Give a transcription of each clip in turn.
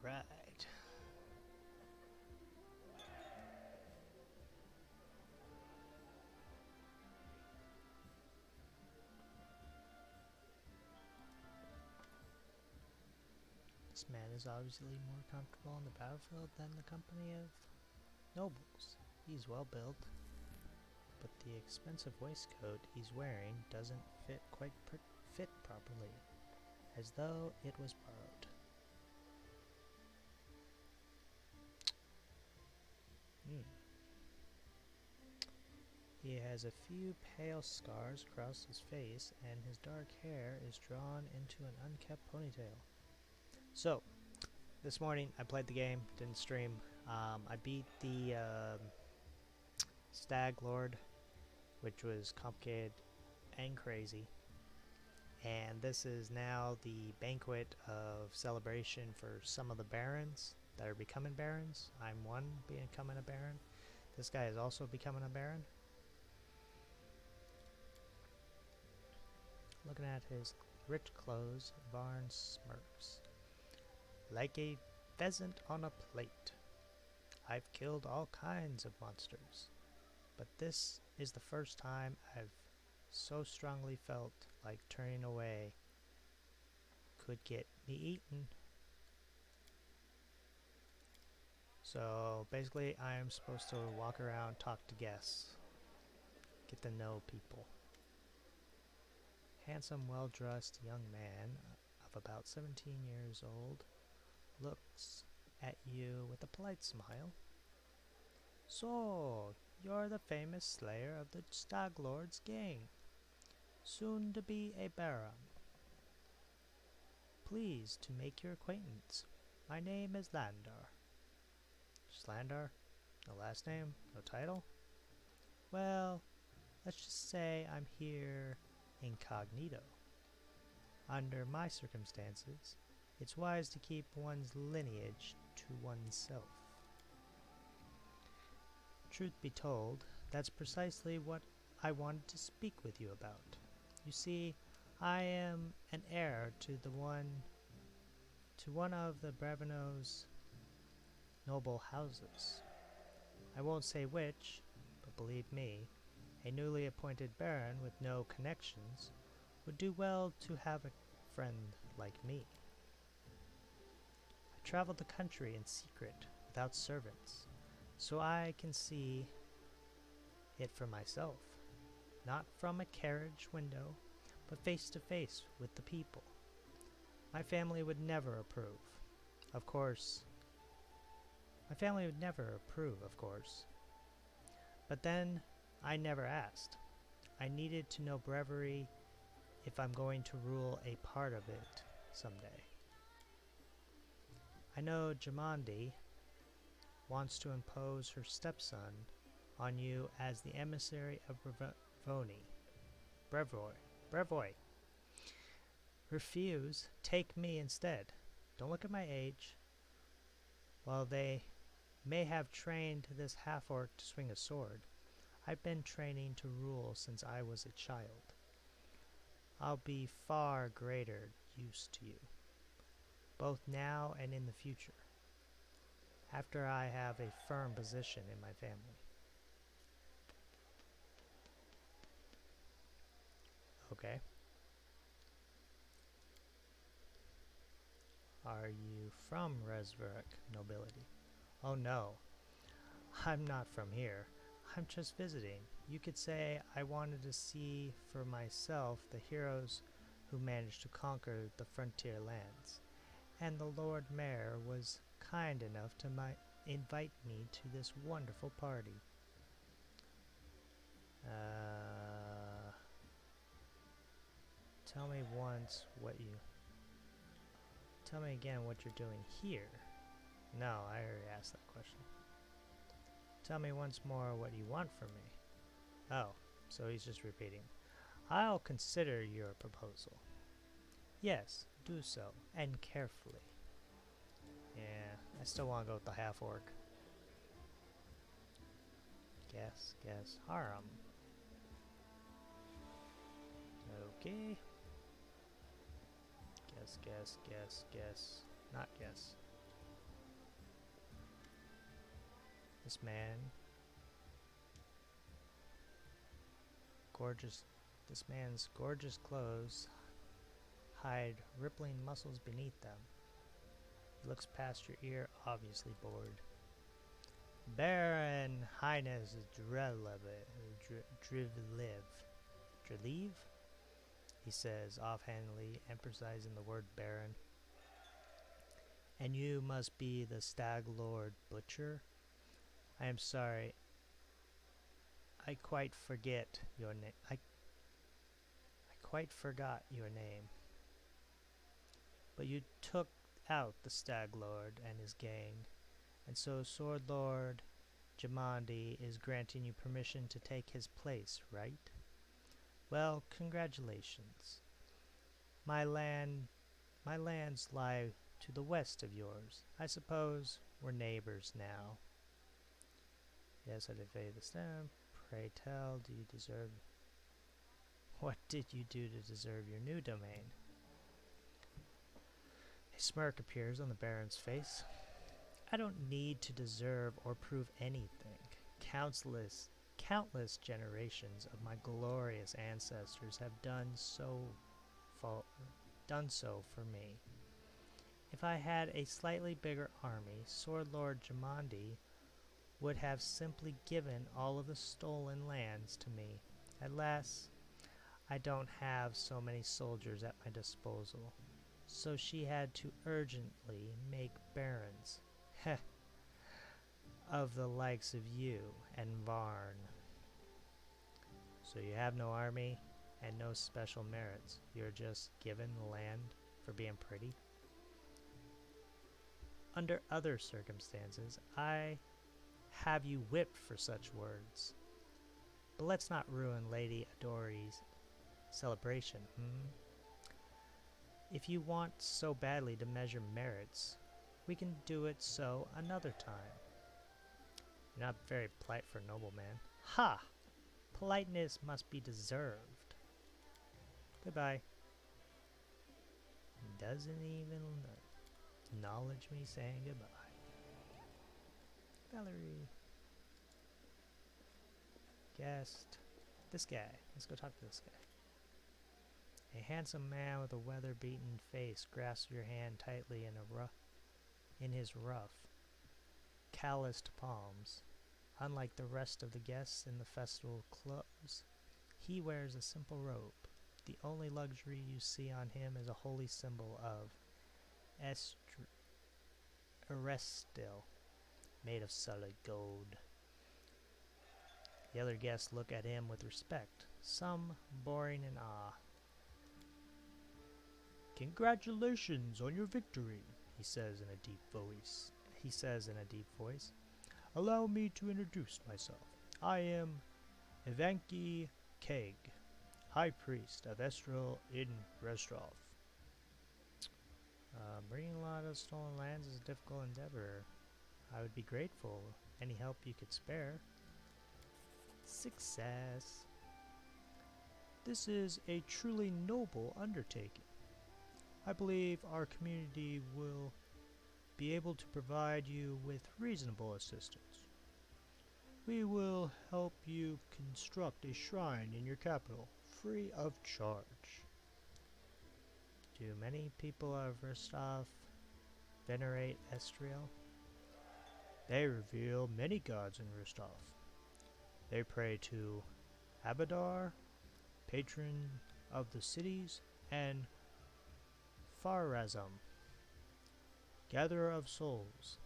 Alright. This man is obviously more comfortable on the battlefield than the company of nobles. He's well built, but the expensive waistcoat he's wearing doesn't fit properly, as though it was borrowed. He has a few pale scars across his face, and his dark hair is drawn into an unkept ponytail. So, this morning I played the game, didn't stream. I beat the Stag Lord, which was complicated and crazy. And this is now the banquet of celebration for some of the barons that are becoming barons. I'm one becoming a baron. This guy is also becoming a baron. Looking at his rich clothes, Varn smirks. Like a pheasant on a plate. I've killed all kinds of monsters, but this is the first time I've so strongly felt like turning away could get me eaten. So basically I am supposed to walk around, talk to guests, get to know people. Handsome, well-dressed young man of about 17 years old looks at you with a polite smile. So, you're the famous slayer of the Stag Lord's gang, soon to be a baron. Pleased to make your acquaintance. My name is Landar. Just Landar? No last name? No title? Well, let's just say I'm here incognito. Under my circumstances, it's wise to keep one's lineage to oneself. Truth be told, that's precisely what I wanted to speak with you about. You see, I am an heir to one of the Breveno's noble houses. I won't say which, but believe me, a newly appointed baron with no connections would do well to have a friend like me. I traveled the country in secret, without servants, so I can see it for myself, not from a carriage window, but face to face with the people. My family would never approve, of course. But then, I never asked. I needed to know breviary if I'm going to rule a part of it someday. I know Jamandi wants to impose her stepson on you as the emissary of Brevoy. Refuse, take me instead. Don't look at my age. While they may have trained this half-orc to swing a sword, I've been training to rule since I was a child. I'll be far greater use to you, both now and in the future, after I have a firm position in my family. Okay. Are you from Resveric nobility? Oh no, I'm not from here. I'm just visiting. You could say I wanted to see for myself the heroes who managed to conquer the frontier lands, and the Lord Mayor was kind enough to invite me to this wonderful party. Tell me again what you're doing here. No, I already asked that question. Tell me once more what you want from me. Oh, so he's just repeating. I'll consider your proposal. Yes, do so, and carefully. Yeah, I still want to go with the half-orc. Guess, harem. Okay. Guess. Not guess. This man, this man's gorgeous clothes hide rippling muscles beneath them. He looks past your ear, obviously bored. Baron Highness Driliv, he says offhandedly, emphasizing the word Baron. And you must be the Stag Lord Butcher? I am sorry. I quite forget your name. I quite forgot your name. But you took out the Stag Lord and his gang, and so Sword Lord Jamandi is granting you permission to take his place, right? Well, congratulations. My lands lie to the west of yours. I suppose we're neighbors now. Yes, I defy the stamp. Pray tell, do you deserve... What did you do to deserve your new domain? A smirk appears on the Baron's face. I don't need to deserve or prove anything. Countless generations of my glorious ancestors have done so for me. If I had a slightly bigger army, Sword Lord Jamandi would have simply given all of the stolen lands to me. Alas, I don't have so many soldiers at my disposal, so she had to urgently make barons. Heh. Of the likes of you and Varn. So you have no army and no special merits. You're just given the land for being pretty? Under other circumstances, I have you whipped for such words. But let's not ruin Lady Adori's celebration, If you want so badly to measure merits, we can do it so another time. You're not very polite for a nobleman. Ha! Politeness must be deserved. Goodbye. Doesn't even acknowledge me saying goodbye. Valerie. Guest. This guy. Let's go talk to this guy. A handsome man with a weather-beaten face grasps your hand tightly in his rough, calloused palms. Unlike the rest of the guests in the festival clothes, he wears a simple robe. The only luxury you see on him is a holy symbol of Erestil, made of solid gold. The other guests look at him with respect, some boring in awe. Congratulations on your victory, he says in a deep voice. Allow me to introduce myself. I am Ivanki Keg, High Priest of Estrel in Restrov. Bringing a lot of stolen lands is a difficult endeavor. I would be grateful. Any help you could spare. Success. This is a truly noble undertaking. I believe our community will be able to provide you with reasonable assistance. We will help you construct a shrine in your capital, free of charge. Do many people of Rostov venerate Estriel? They reveal many gods in Rostov. They pray to Abadar, patron of the cities, and Pharazam, gatherer of souls.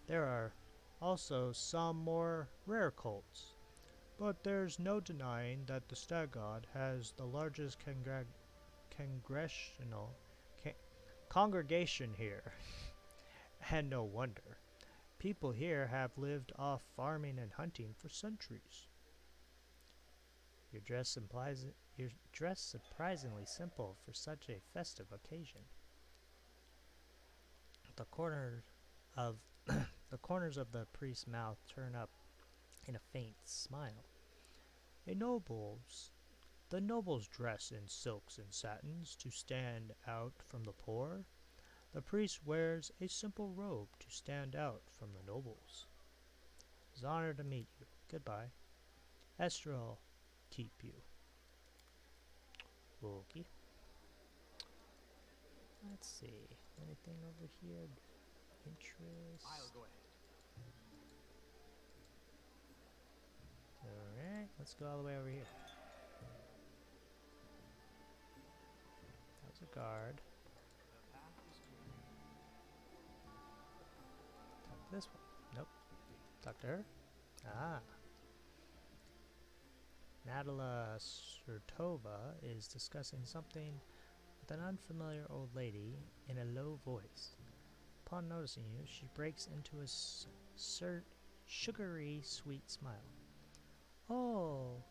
There are also some more rare cults, but there's no denying that the Stag God has the largest congregation here. And no wonder. People here have lived off farming and hunting for centuries. Your dress surprisingly simple for such a festive occasion. The corners of the priest's mouth turn up in a faint smile. The nobles dress in silks and satins to stand out from the poor. The priest wears a simple robe to stand out from the nobles. was an honor to meet you. Goodbye. Estral, keep you. Okay. Let's see. Anything over here? Interest. I'll go ahead. Alright, let's go all the way over here. That was a guard. The path is clear. Talk to this one. Nope. Talk to her. Ah. Nadala Surtova is discussing something with an unfamiliar old lady in a low voice. Upon noticing you, she breaks into a sugary sweet smile. Oh,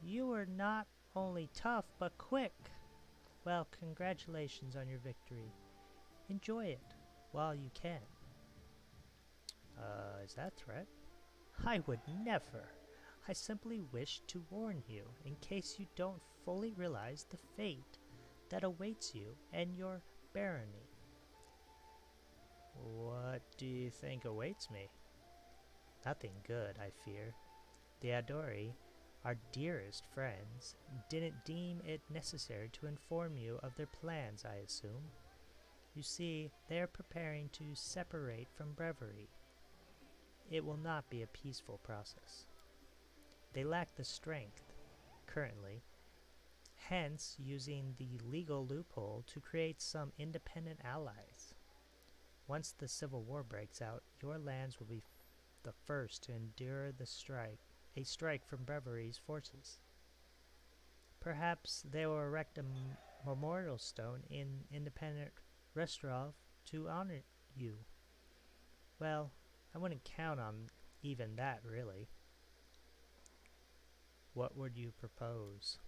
you are not only tough, but quick. Well, congratulations on your victory. Enjoy it while you can. Is that a threat? I would never. I simply wish to warn you in case you don't fully realize the fate that awaits you and your barony. What do you think awaits me? Nothing good, I fear. The Adori, our dearest friends, didn't deem it necessary to inform you of their plans, I assume. You see, they are preparing to separate from Breviary. It will not be a peaceful process. They lack the strength, currently, hence using the legal loophole to create some independent allies. Once the civil war breaks out, your lands will be the first to endure a strike from Breviary's forces. Perhaps they will erect a memorial stone in independent Restrov to honor you. Well, I wouldn't count on even that, really. What would you propose?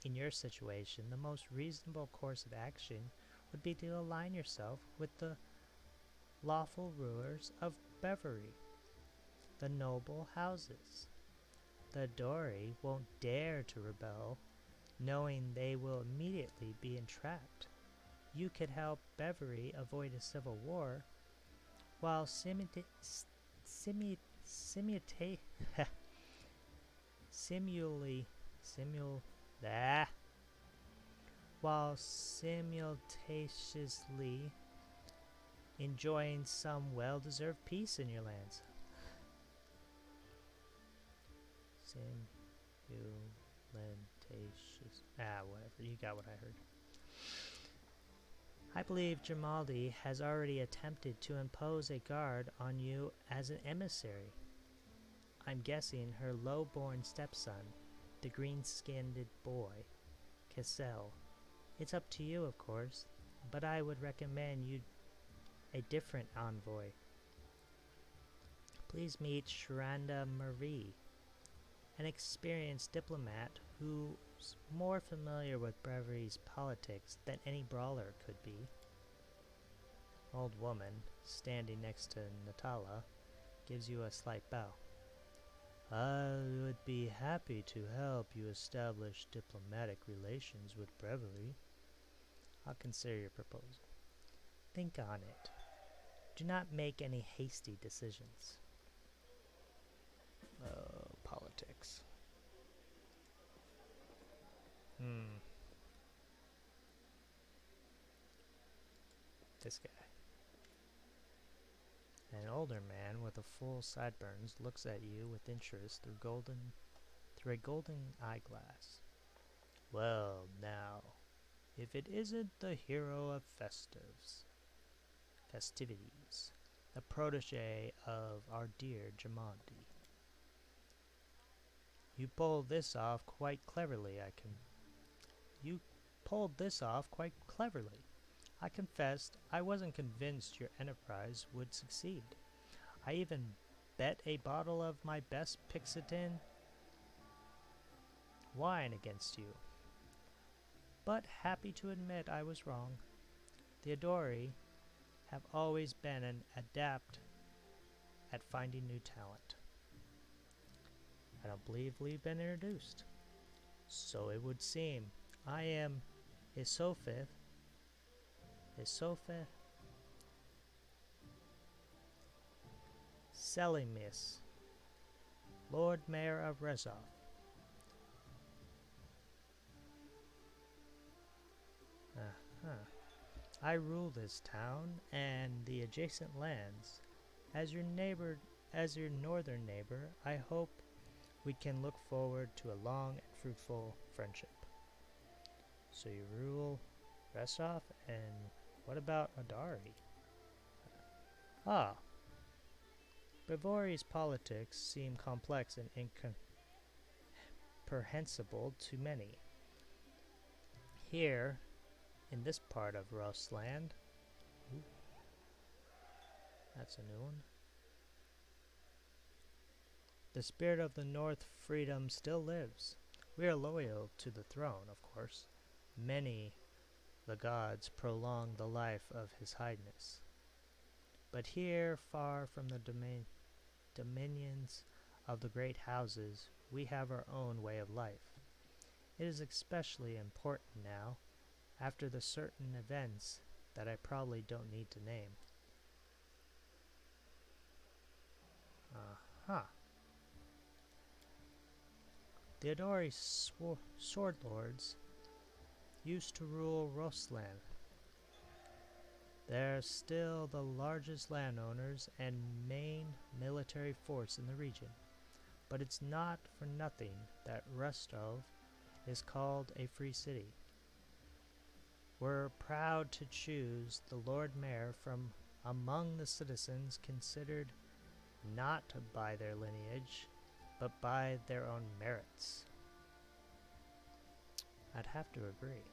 In your situation, the most reasonable course of action would be to align yourself with the lawful rulers of Breviary, the noble houses. The Dori won't dare to rebel, knowing they will immediately be entrapped. You could help Breviary avoid a civil war, while while simultaneously enjoying some well-deserved peace in your lands. Whatever, you got what I heard. I believe Jamaldi has already attempted to impose a guard on you as an emissary. I'm guessing her low-born stepson, the green-skinned boy, Cassell. It's up to you, of course, but I would recommend you a different envoy. Please meet Sharanda Marie, an experienced diplomat who's more familiar with Breviary's politics than any brawler could be. Old woman, standing next to Natala, gives you a slight bow. I would be happy to help you establish diplomatic relations with Breviary. I'll consider your proposal. Think on it. Do not make any hasty decisions. Politics. This guy. An older man with a full sideburns looks at you with interest through a golden eyeglass. Well, now, if it isn't the hero of festivities, the protege of our dear Jamandi. You pulled this off quite cleverly, I confessed I wasn't convinced your enterprise would succeed. I even bet a bottle of my best Pixitin wine against you. But happy to admit I was wrong. The Adori have always been an adept at finding new talent. I don't believe we've been introduced. So it would seem. I am Isofith. Selimis, Lord Mayor of Rezov. Uh-huh. I rule this town and the adjacent lands. As your northern neighbor, I hope we can look forward to a long and fruitful friendship. So you rule Rezov, and what about Adari? Ah, Bavori's politics seem complex and incomprehensible to many. Here, in this part of Rusland, that's a new one. The spirit of the North freedom still lives. We are loyal to the throne, of course. Many the gods prolong the life of His Highness. But here, far from the dominions of the great houses, we have our own way of life. It is especially important now, after the certain events that I probably don't need to name. Uh-huh. The Adori sword lords used to rule Rusland. They're still the largest landowners and main military force in the region. But it's not for nothing that Rostov is called a free city. We're proud to choose the Lord Mayor from among the citizens considered not by their lineage, but by their own merits. I'd have to agree.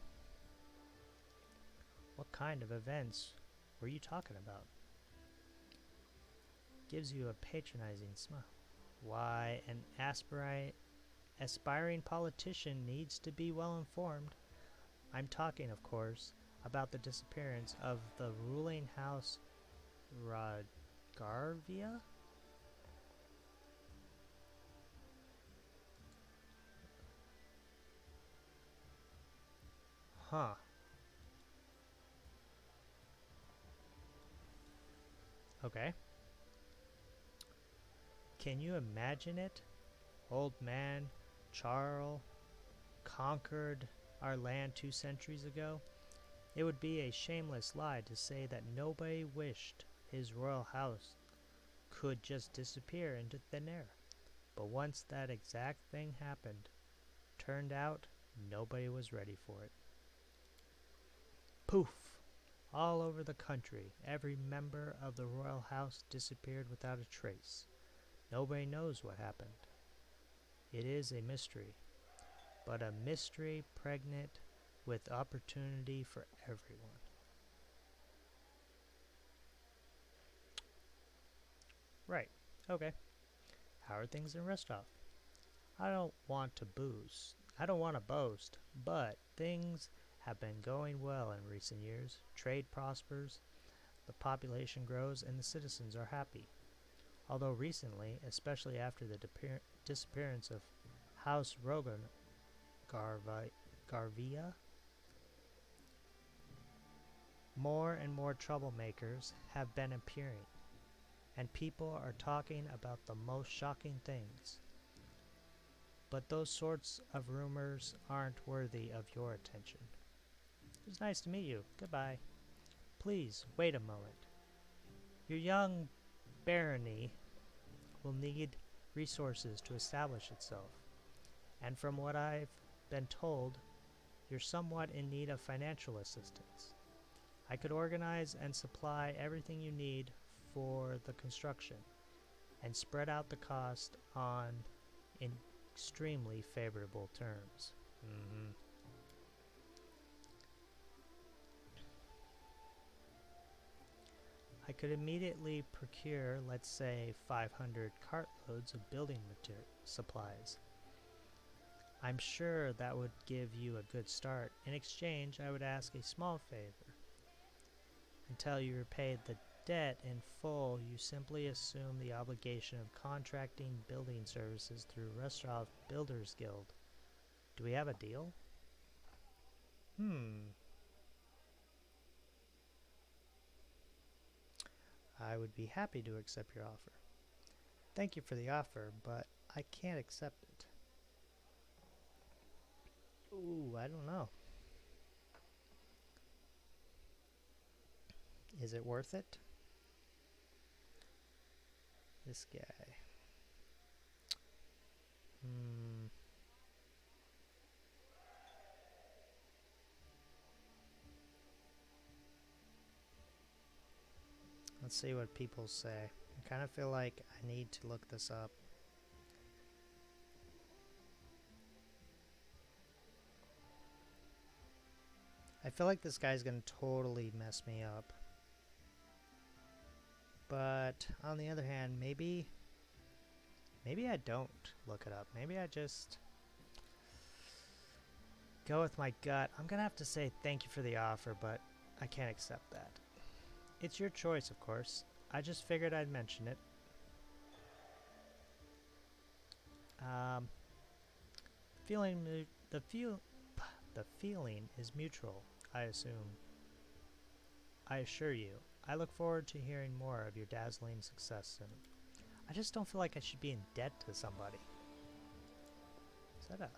What kind of events were you talking about? Gives you a patronizing smile. Why, an aspiring politician needs to be well informed. I'm talking, of course, about the disappearance of the ruling house Radgarvia? Huh. Okay. Can you imagine it? Old man Charles conquered our land 2 centuries ago. It would be a shameless lie to say that nobody wished his royal house could just disappear into thin air. But once that exact thing happened, turned out nobody was ready for it. Poof! All over the country, every member of the royal house disappeared without a trace. Nobody knows what happened. It is a mystery, but a mystery pregnant with opportunity for everyone. Right, okay. How are things in Rostov? I don't want to boast, but things have been going well in recent years. Trade prospers, the population grows, and the citizens are happy. Although recently, especially after the disappearance of House Rogan Garvia, more and more troublemakers have been appearing, and people are talking about the most shocking things. But those sorts of rumors aren't worthy of your attention. It was nice to meet you. Goodbye. Please, wait a moment. Your young barony will need resources to establish itself. And from what I've been told, you're somewhat in need of financial assistance. I could organize and supply everything you need for the construction and spread out the cost on extremely favorable terms. I could immediately procure, let's say, 500 cartloads of building supplies. I'm sure that would give you a good start. In exchange, I would ask a small favor. Until you repaid the debt in full, you simply assume the obligation of contracting building services through Rostov Builders Guild. Do we have a deal? I would be happy to accept your offer. Thank you for the offer, but I can't accept it. Ooh, I don't know. Is it worth it? This guy. Let's see what people say. I kind of feel like I need to look this up. I feel like this guy's gonna totally mess me up. But on the other hand, maybe I don't look it up. Maybe I just go with my gut. I'm gonna have to say thank you for the offer, but I can't accept that. It's your choice, of course. I just figured I'd mention it. The feeling is mutual, I assume. I assure you, I look forward to hearing more of your dazzling success soon. I just don't feel like I should be in debt to somebody. Is that a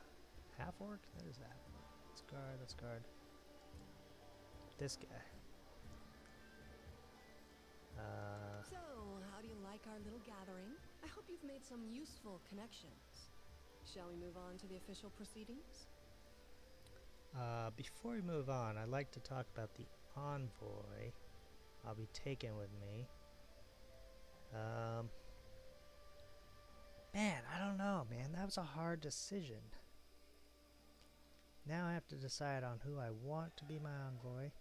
half-orc? That is that. Let's guard, let's guard. This guy. So, how do you like our little gathering? I hope you've made some useful connections. Shall we move on to the official proceedings? Before we move on, I'd like to talk about the envoy I'll be taking with me. Man, I don't know, man. That was a hard decision. Now I have to decide on who I want to be my envoy.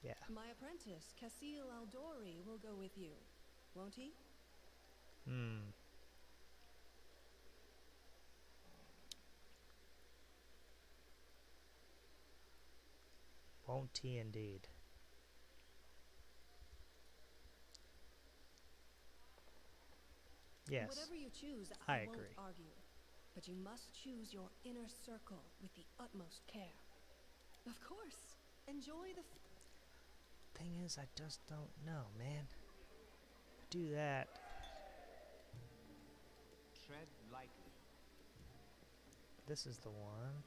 Yeah. My apprentice, Casil Aldori, will go with you, won't he? Won't he indeed? Yes. Whatever you choose, I won't agree. argue. But you must choose your inner circle with the utmost care. Of course. Enjoy the Thing is, I just don't know, man. Do that. Tread lightly. This is the one.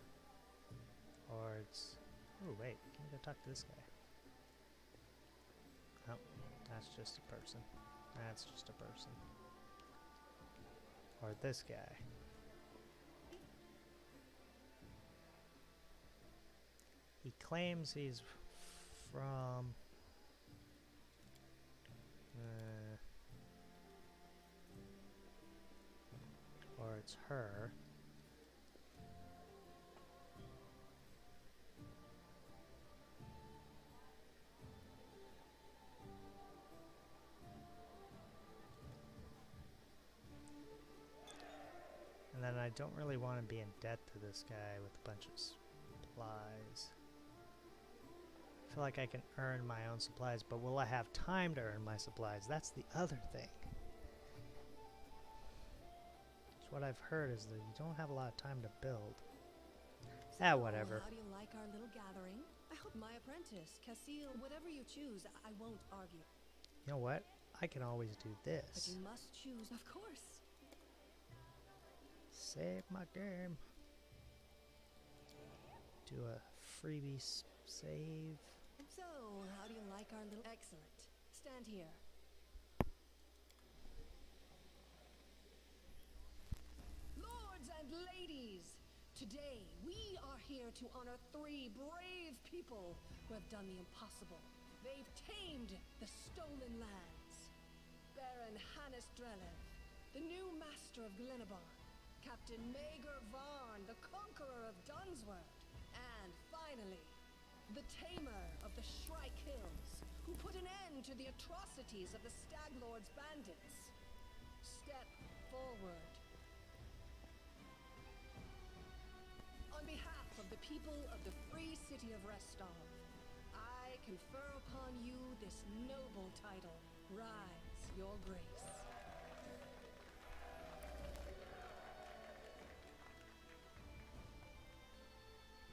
Or it's... Oh, wait. Can we go talk to this guy? Oh, that's just a person. That's just a person. Or this guy. He claims he's from... or it's her. And then I don't really want to be in debt to this guy with a bunch of supplies. I feel like I can earn my own supplies, but will I have time to earn my supplies? That's the other thing. So what I've heard is that you don't have a lot of time to build. So, whatever. How do you like our little gathering? I hope my apprentice, Casil, whatever you choose, I won't argue. You know what? I can always do But this. you must choose, of course. Save my game. Do a freebie save. So, how do you like our little... Excellent. Stand here. Lords and ladies, today we are here to honor 3 brave people who have done the impossible. They've tamed the stolen lands. Baron Hannes Drelev, the new master of Glenabon, Captain Maegor Varn, the conqueror of Dunsworth, and finally, the tamer of the Shrike Hills, who put an end to the atrocities of the Stag Lord's bandits. Step forward. On behalf of the people of the free city of Restov, I confer upon you this noble title. Rise, your grace.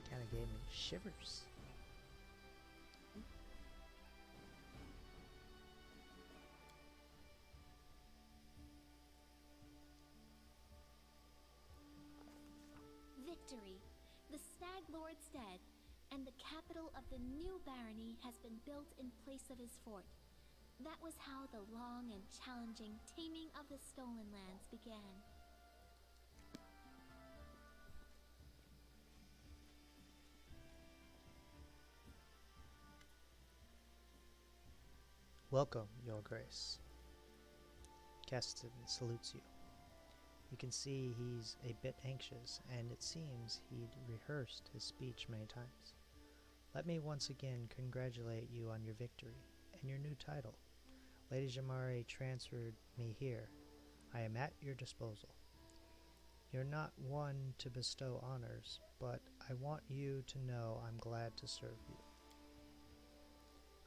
Kinda gave me shivers. The Stag Lord's dead, and the capital of the new barony has been built in place of his fort. That was how the long and challenging taming of the Stolen Lands began. Welcome, Your Grace. Keston salutes you. You can see he's a bit anxious, and it seems he'd rehearsed his speech many times. Let me once again congratulate you on your victory and your new title. Lady Jamari transferred me here. I am at your disposal. You're not one to bestow honors, but I want you to know I'm glad to serve you.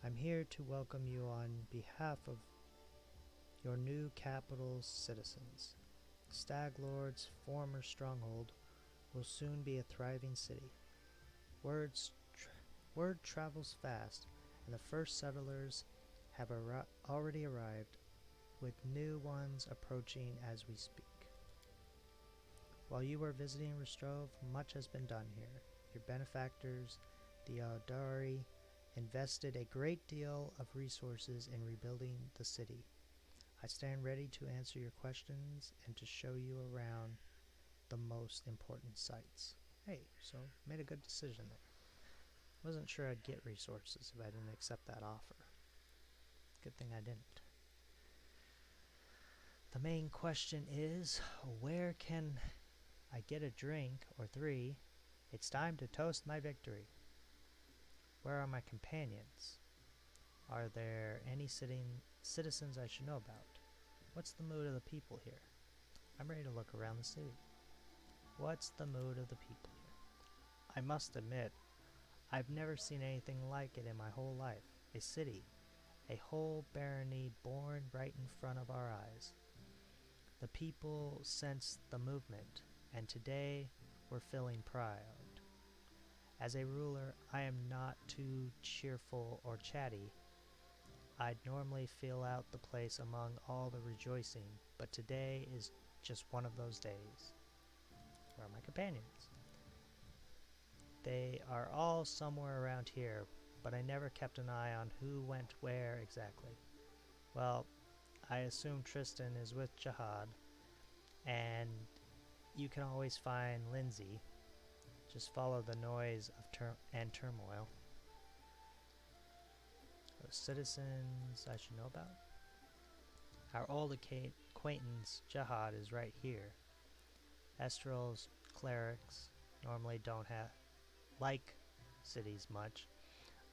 I'm here to welcome you on behalf of your new capital's citizens. Stag Lord's former stronghold will soon be a thriving city. Word travels fast, and the first settlers have already arrived, with new ones approaching as we speak. While you were visiting Restrove, much has been done here. Your benefactors, the Audari, invested a great deal of resources in rebuilding the city. I stand ready to answer your questions and to show you around the most important sites. Hey, so made a good decision there. Wasn't sure I'd get resources if I didn't accept that offer. Good thing I didn't. The main question is, where can I get a drink or three? It's time to toast my victory. Where are my companions? Are there any citizens I should know about? What's the mood of the people here? I'm ready to look around the city. What's the mood of the people here? I must admit, I've never seen anything like it in my whole life. A city, a whole barony born right in front of our eyes. The people sense the movement, and today we're feeling proud. As a ruler, I am not too cheerful or chatty. I'd normally fill out the place among all the rejoicing, but today is just one of those days. Where are my companions? They are all somewhere around here, but I never kept an eye on who went where exactly. Well, I assume Tristan is with Jihad, and you can always find Lindsay. Just follow the noise of turmoil. The citizens I should know about? Our old acquaintance Jihad is right here. Estrel's clerics normally don't like cities much,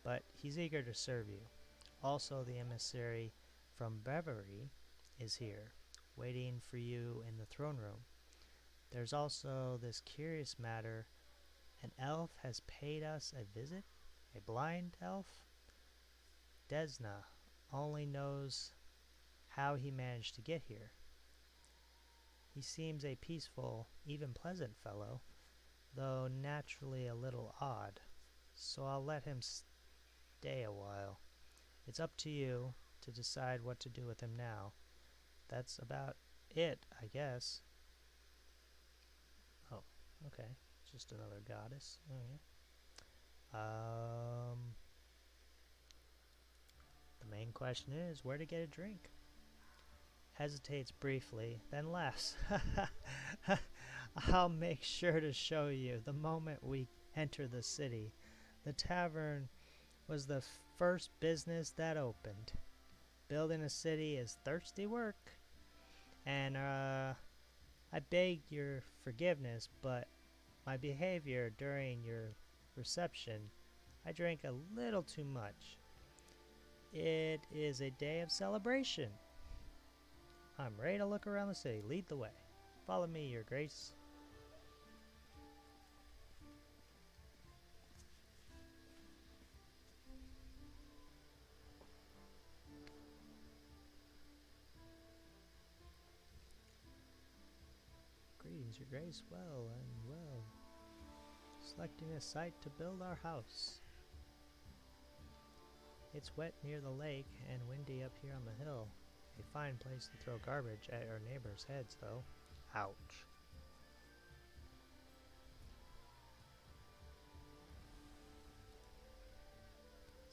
but he's eager to serve you. Also, the emissary from Brevery is here, waiting for you in the throne room. There's also this curious matter. An elf has paid us a visit? A blind elf? Desna only knows how he managed to get here. He seems a peaceful, even pleasant fellow, though naturally a little odd, so I'll let him stay a while. It's up to you to decide what to do with him now. That's about it, I guess. Oh, okay. Just another goddess. Okay. The main question is where to get a drink. Hesitates briefly, then laughs. I'll make sure to show you the moment we enter the city. The tavern was the first business that opened. Building a city is thirsty work. And I beg your forgiveness, but my behavior during your reception, I drank a little too much. It is a day of celebration. I'm ready to look around the city. Lead the way. Follow me, Your Grace. Greetings, Your Grace. Well. Selecting a site to build our house. It's wet near the lake and windy up here on the hill. A fine place to throw garbage at our neighbors' heads, though. Ouch.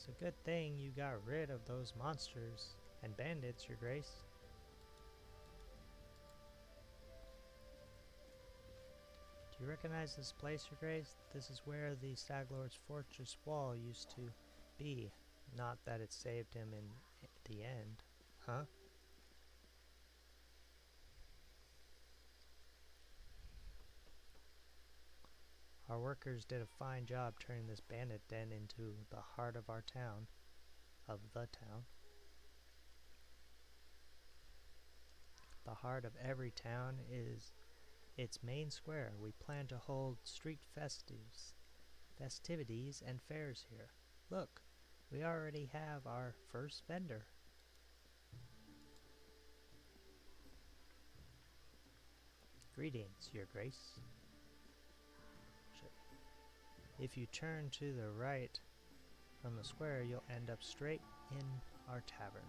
It's a good thing you got rid of those monsters and bandits, Your Grace. Do you recognize this place, Your Grace? This is where the Stag Lord's fortress wall used to be. Not that it saved him in the end. Huh? Our workers did a fine job turning this bandit den into the heart of our town. Of the town. The heart of every town is its main square. We plan to hold street festivities and fairs here. Look, we already have our first vendor. Greetings, Your Grace. If you turn to the right from the square, you'll end up straight in our tavern.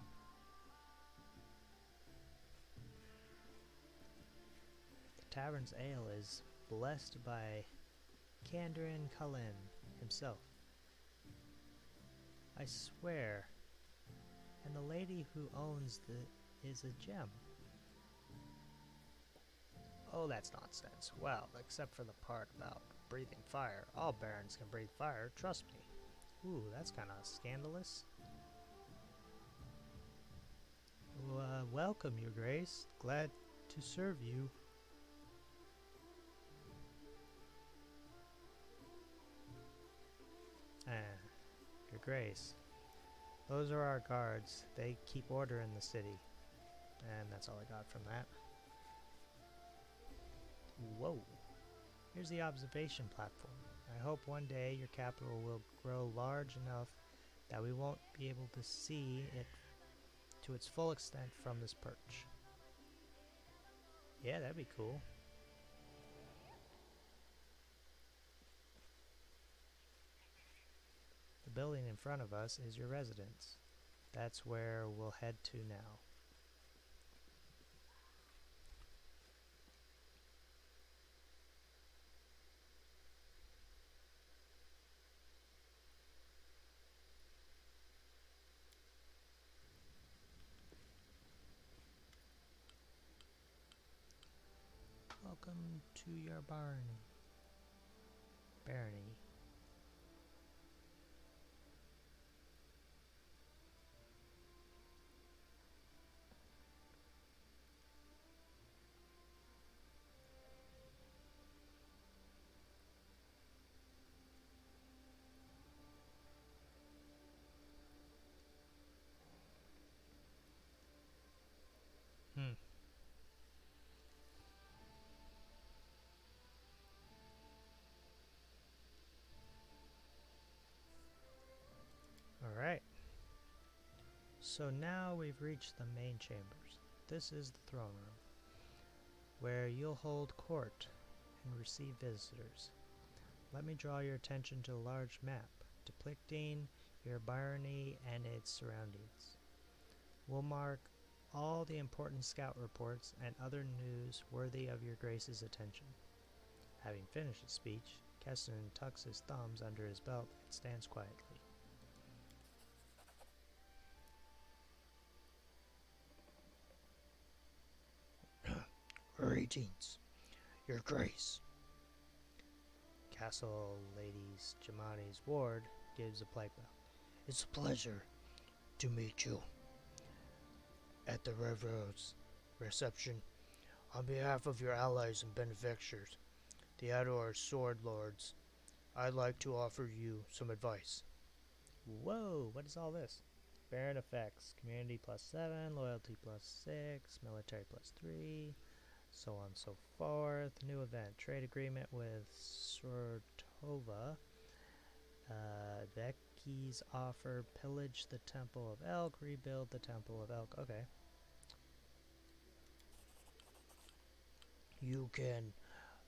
The tavern's ale is blessed by Candrin Cullen himself. I swear, and the lady who owns is a gem. Oh, that's nonsense. Well, except for the part about breathing fire. All barons can breathe fire, trust me. Ooh, that's kind of scandalous. Welcome, Your Grace. Glad to serve you. Your Grace. Those are our guards. They keep order in the city. And that's all I got from that. Whoa. Here's the observation platform. I hope one day your capital will grow large enough that we won't be able to see it to its full extent from this perch. Yeah, that'd be cool. The building in front of us is your residence. That's where we'll head to now. Welcome to your barony. Barony. Alright. So now we've reached the main chambers. This is the throne room, where you'll hold court and receive visitors. Let me draw your attention to a large map depicting your barony and its surroundings. We'll mark all the important scout reports and other news worthy of your Grace's attention. Having finished his speech, Keston tucks his thumbs under his belt and stands quietly. Greetings, Your Grace. Castle Ladies Jamani's ward gives a polite bow. It's a pleasure to meet you at the Reverend's reception. On behalf of your allies and benefactors, the Ador Sword Lords, I'd like to offer you some advice. Whoa, what is all this? Baron effects. Community +7, loyalty +6, military +3, so on and so forth. New event. Trade agreement with Sortova. Becky's offer. Pillage the Temple of Elk. Rebuild the Temple of Elk. Okay. You can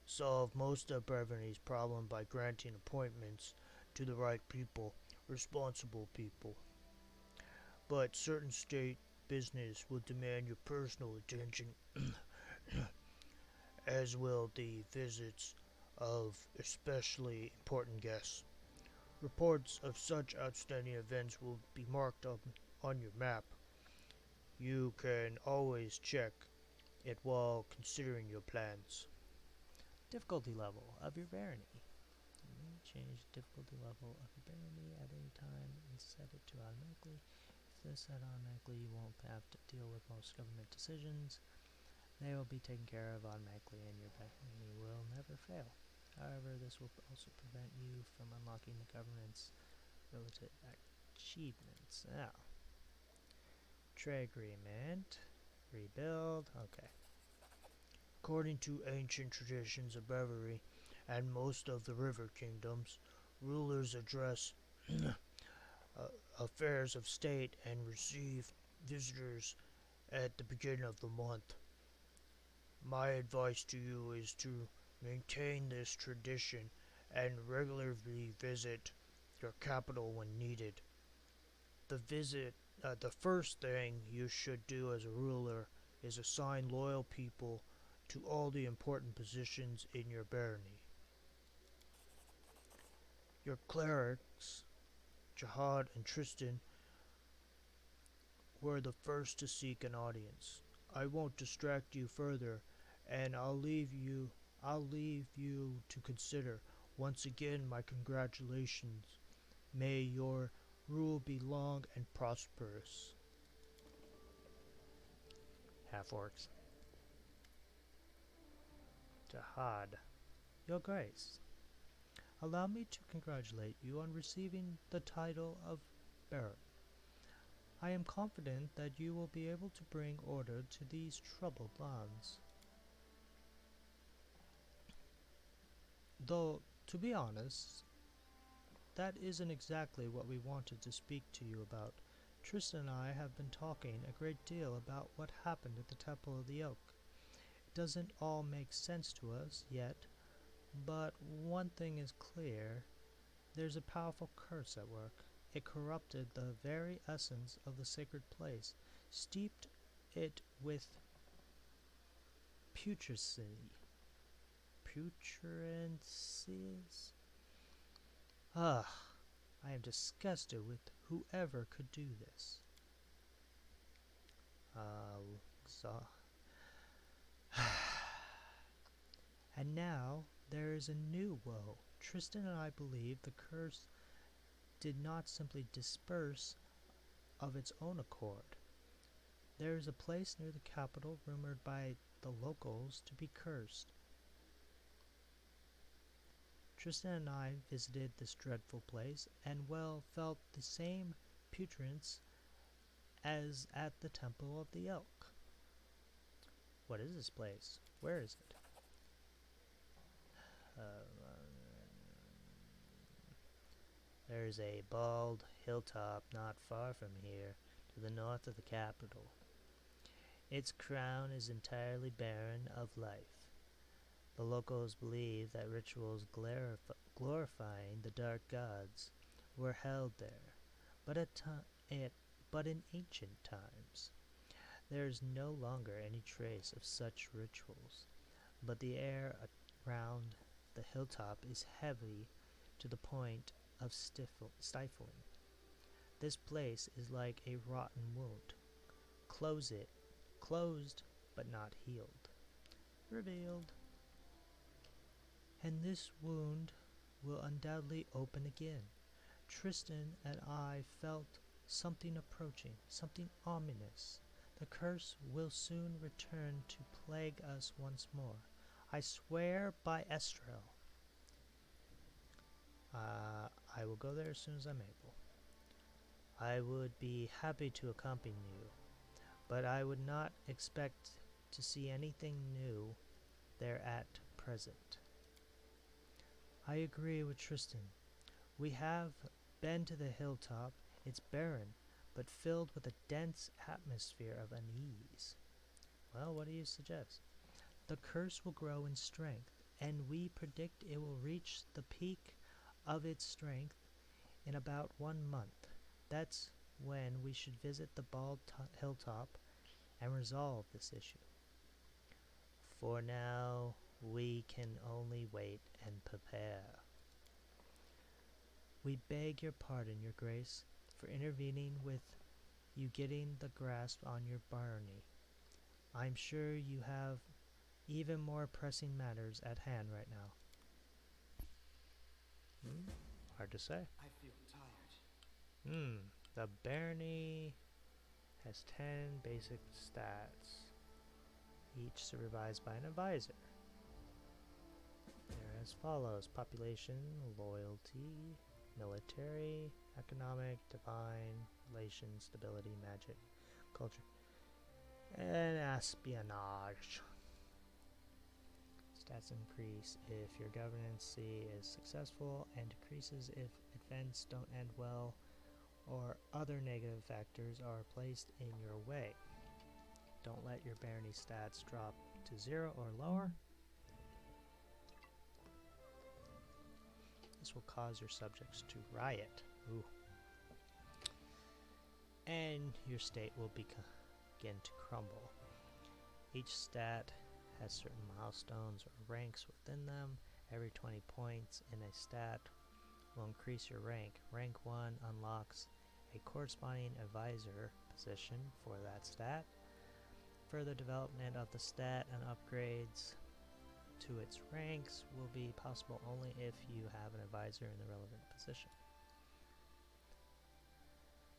solve most of Brevany's problem by granting appointments to the right people, responsible people. But certain state business will demand your personal attention, as will the visits of especially important guests. Reports of such outstanding events will be marked up on your map. You can always check it while considering your plans. Difficulty level of your barony. You may change the difficulty level of your barony at any time and set it to automatically. If this set automatically, you won't have to deal with most government decisions. They will be taken care of automatically and your barony will never fail. However, this will also prevent you from unlocking the government's relative achievements. Now, trade agreement, rebuild, okay. According to ancient traditions of Bavaria and most of the river kingdoms, rulers address affairs of state and receive visitors at the beginning of the month. My advice to you is to maintain this tradition and regularly visit your capital when needed. The first thing you should do as a ruler is assign loyal people to all the important positions in your barony. Your clerics, Jihad and Tristan, were the first to seek an audience. I won't distract you further, and I'll leave you to consider. Once again, my congratulations. May your rule be long and prosperous. Half-orcs. Jihad. Your Grace, allow me to congratulate you on receiving the title of Baron. I am confident that you will be able to bring order to these troubled lands. Though, to be honest, that isn't exactly what we wanted to speak to you about. Tristan and I have been talking a great deal about what happened at the Temple of the Oak. It doesn't all make sense to us yet, but one thing is clear. There's a powerful curse at work. It corrupted the very essence of the sacred place, steeped it with putrescency. Putrescencies? Ah, I am disgusted with whoever could do this. And now there is a new woe. Tristan and I believe the curse did not simply disperse of its own accord. There is a place near the capital rumored by the locals to be cursed. Tristan and I visited this dreadful place and felt the same putrance as at the Temple of the Elk. What is this place? Where is it? There's a bald hilltop not far from here, to the north of the capital. Its crown is entirely barren of life. The locals believe that rituals glorifying the dark gods were held there, but in ancient times. There is no longer any trace of such rituals, but the air around the hilltop is heavy to the point of stifling. This place is like a rotten wound. Closed but not healed. Revealed. And this wound will undoubtedly open again. Tristan and I felt something approaching, something ominous. The curse will soon return to plague us once more. I swear by Estrel. I will go there as soon as I'm able. I would be happy to accompany you, but I would not expect to see anything new there at present. I agree with Tristan. We have been to the hilltop. It's barren, but filled with a dense atmosphere of unease. Well, what do you suggest? The curse will grow in strength, and we predict it will reach the peak of its strength in about 1 month. That's when we should visit the bald hilltop and resolve this issue. For now, we can only wait and prepare. We beg your pardon, your grace, for intervening with you getting the grasp on your barony. I'm sure you have even more pressing matters at hand right now. Hard to say. I feel tired. The barony has 10 basic stats, each supervised by an advisor. They're as follows: population, loyalty, military, economic, divine, relations, stability, magic, culture, and espionage. Stats increase if your governance is successful and decreases if events don't end well or other negative factors are placed in your way. Don't let your barony stats drop to 0 or lower. This will cause your subjects to riot. Ooh. And your state will begin to crumble. Each stat has certain milestones or ranks within them. Every 20 points in a stat will increase your rank. Rank 1 unlocks a corresponding advisor position for that stat. Further development of the stat and upgrades to its ranks will be possible only if you have an advisor in the relevant position.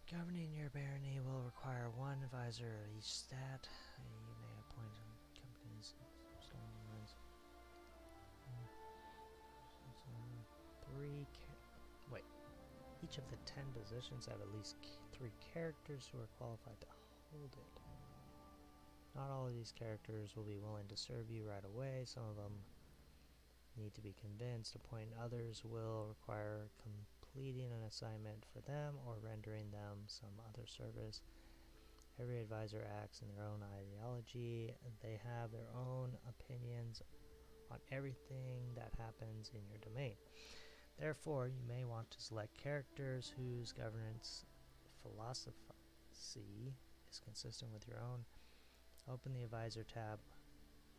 Governing your barony will require one advisor at each stat. You may appoint companies. Each of the 10 positions have at least 3 characters who are qualified to hold it. Not all of these characters will be willing to serve you right away. Some of them need to be convinced. Appointing others will require completing an assignment for them or rendering them some other service. Every advisor acts in their own ideology. They have their own opinions on everything that happens in your domain. Therefore, you may want to select characters whose governance philosophy is consistent with your own. Open the advisor tab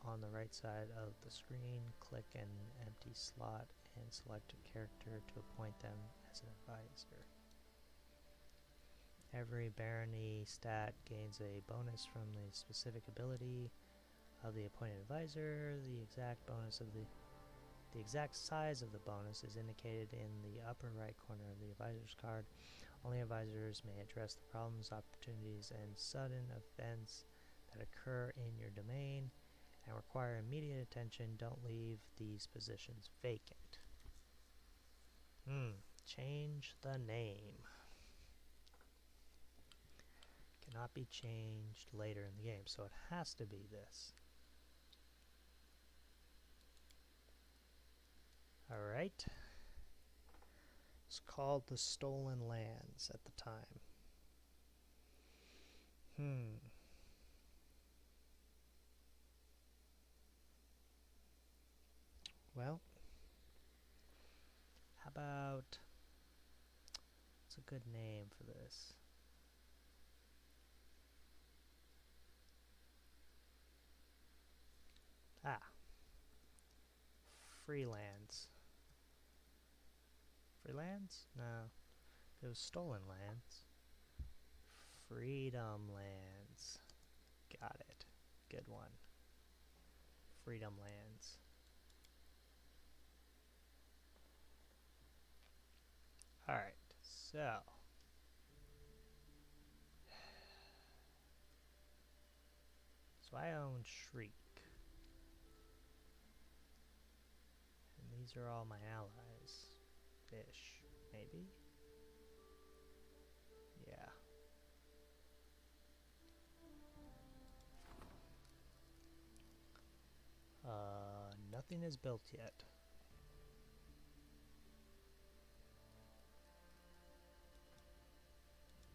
on the right side of the screen, click an empty slot, and select a character to appoint them as an advisor. Every barony stat gains a bonus from the specific ability of the appointed advisor. The exact size of the bonus is indicated in the upper right corner of the advisor's card. Only advisors may address the problems, opportunities, and sudden events that occur in your domain and require immediate attention. Don't leave these positions vacant. Change the name. Cannot be changed later in the game, so it has to be this. Alright. It's called the Stolen Lands at the time. Well, how about, what's a good name for this? Freelands. Freelands? No. It was Stolen Lands. Freedom Lands. Got it. Good one. Freedom Lands. Alright, so. So I own Shriek. And these are all my allies. Ish, maybe? Yeah. Nothing is built yet.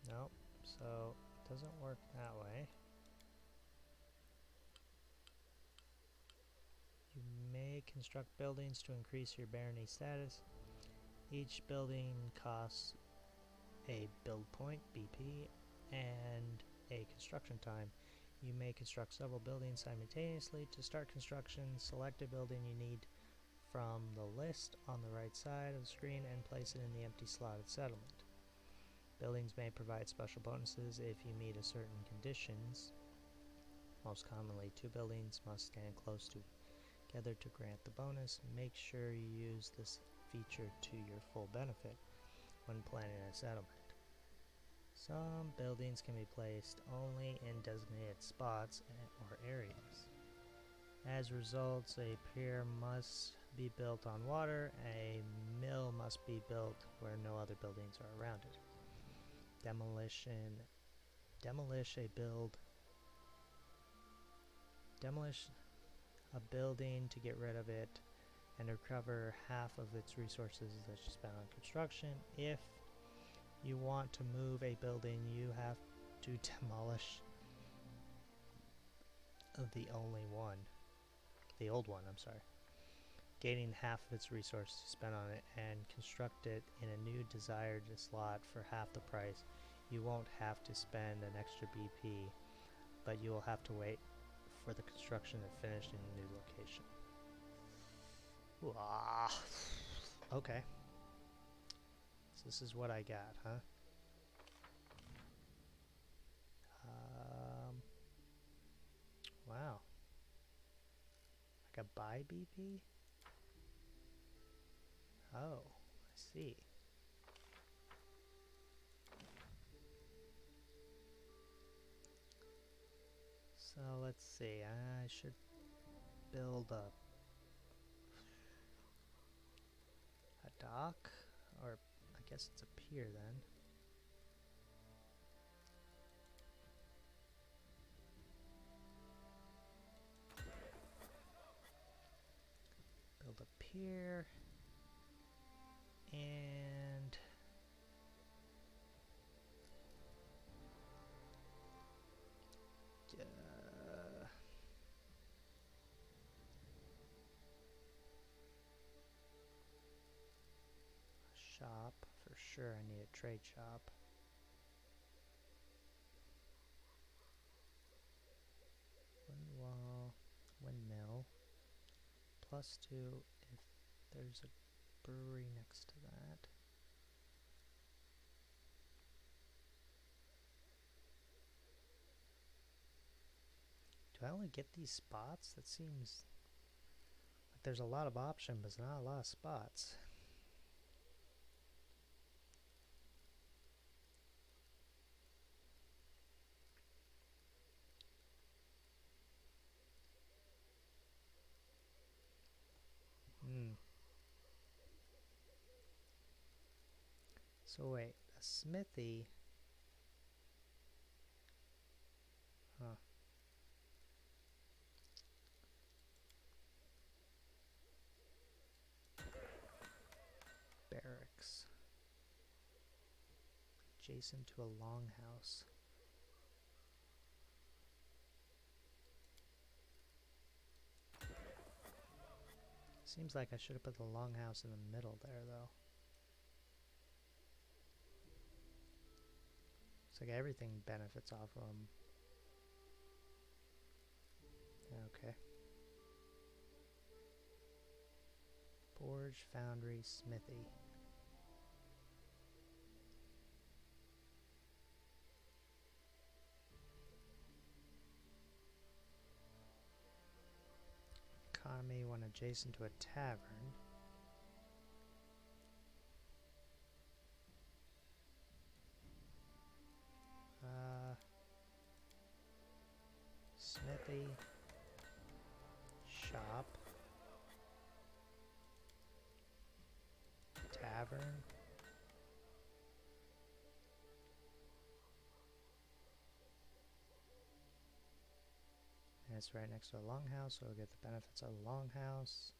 Nope, so it doesn't work that way. You may construct buildings to increase your barony status. Each building costs a build point, BP, and a construction time. You may construct several buildings simultaneously. To start construction, select a building you need from the list on the right side of the screen and place it in the empty slotted settlement. Buildings may provide special bonuses if you meet a certain conditions. Most commonly, 2 buildings must stand close together to grant the bonus. Make sure you use this feature to your full benefit when planning a settlement. Some buildings can be placed only in designated spots or areas. As results, a pier must be built on water, a mill must be built where no other buildings are around it. Demolish a building to get rid of it and recover half of its resources that you spent on construction. If you want to move a building, you have to demolish the old one, gaining half of its resources spent on it and construct it in a new desired slot for half the price. You won't have to spend an extra BP, but you will have to wait for the construction to finish in a new location. Okay. So this is what I got, huh? Wow. Like a buy BP? Oh, I see. So let's see, I should build a dock, or I guess it's a pier then. Build a pier, and shop, for sure I need a trade shop. Windmill, +2 if there's a brewery next to that. Do I only get these spots? That seems like there's a lot of options, but not a lot of spots. So wait, a smithy? Huh. Barracks. Adjacent to a longhouse. Seems like I should have put the longhouse in the middle there, though. Looks like everything benefits off of them. Okay. Forge, foundry, smithy. Economy, one adjacent to a tavern. Smithy, shop, tavern, and it's right next to a longhouse, so we'll get the benefits of the longhouse.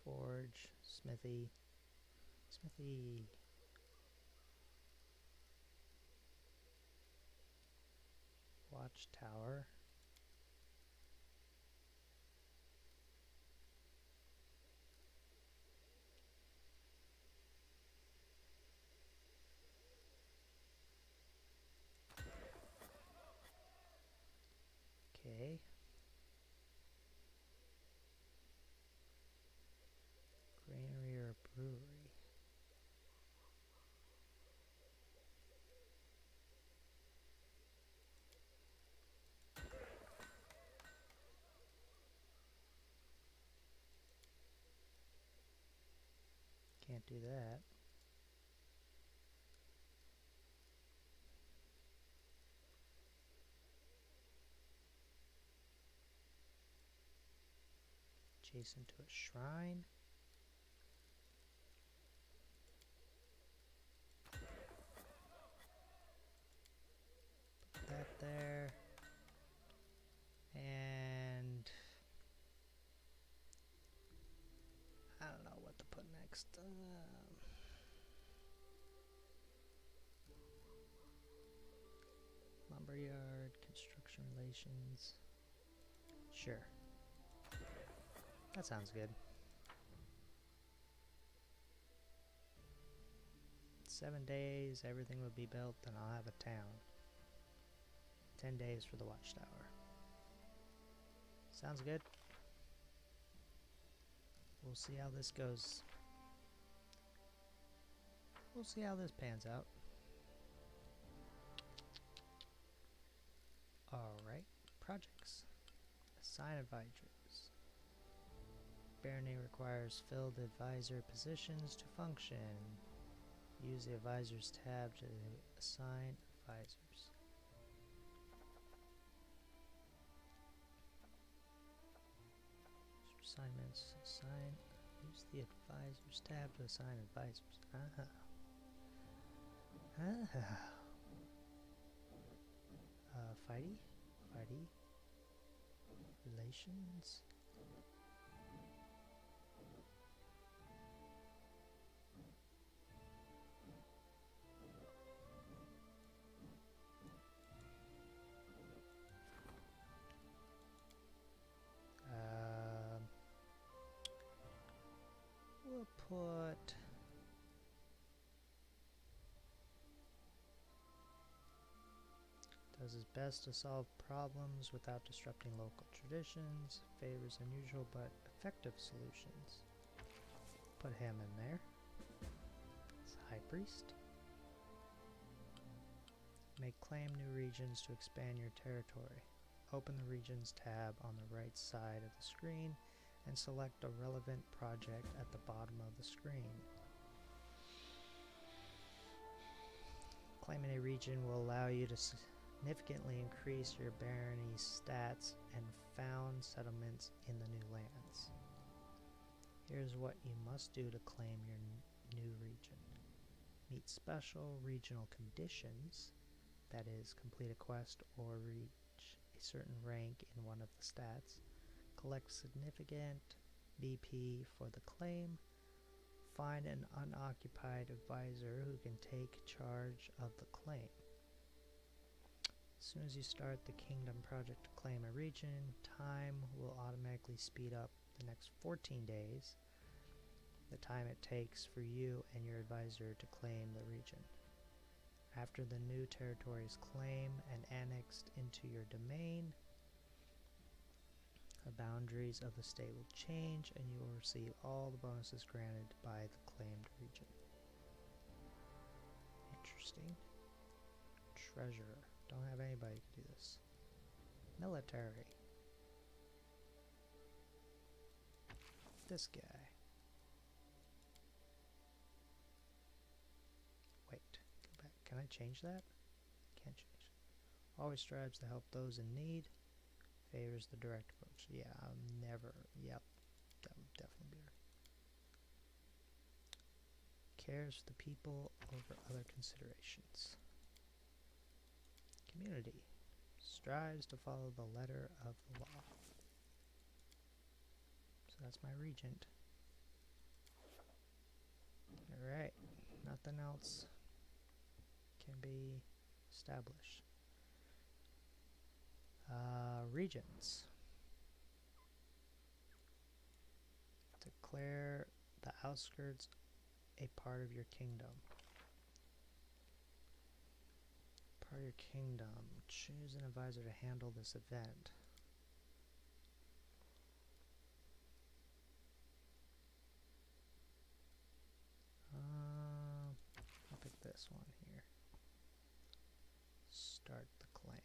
Forge, smithy, watchtower, can't do that. Adjacent to a shrine. Put that there. And I don't know what to put next. Lumberyard, construction relations. Sure. That sounds good. 7 days, everything will be built, and I'll have a town. 10 days for the watchtower. Sounds good. We'll see how this goes. We'll see how this pans out. Alright, projects. Assign advisors. Barony requires filled advisor positions to function. Use the advisors tab to assign advisors. Assignments. Assign. Use the advisors tab to assign advisors. Fighty? Fighty? Relations? We'll put does his best to solve problems without disrupting local traditions, favors unusual but effective solutions. Put him in there. It's High Priest. May claim new regions to expand your territory. Open the Regions tab on the right side of the screen and select a relevant project at the bottom of the screen. Claiming a region will allow you to significantly increase your barony's stats and found settlements in the new lands. Here's what you must do to claim your new region. Meet special regional conditions, that is, complete a quest or reach a certain rank in one of the stats, collect significant BP for the claim, find an unoccupied advisor who can take charge of the claim. As soon as you start the Kingdom project to claim a region, time will automatically speed up the next 14 days, the time it takes for you and your advisor to claim the region. After the new territory is claimed and annexed into your domain, the boundaries of the state will change and you will receive all the bonuses granted by the claimed region. Interesting. Treasurer. Don't have anybody to do this. Military. This guy. Wait. Go back. Can I change that? Can't change it. Always strives to help those in need. Favors the direct approach. Yeah, I'll never. Yep. That would definitely be her. Cares for the people over other considerations. Community. Strives to follow the letter of the law. So that's my regent. Alright. Nothing else can be established. Regions. Declare the outskirts a part of your kingdom. Part of your kingdom. Choose an advisor to handle this event. I'll pick this one here. Start the claim.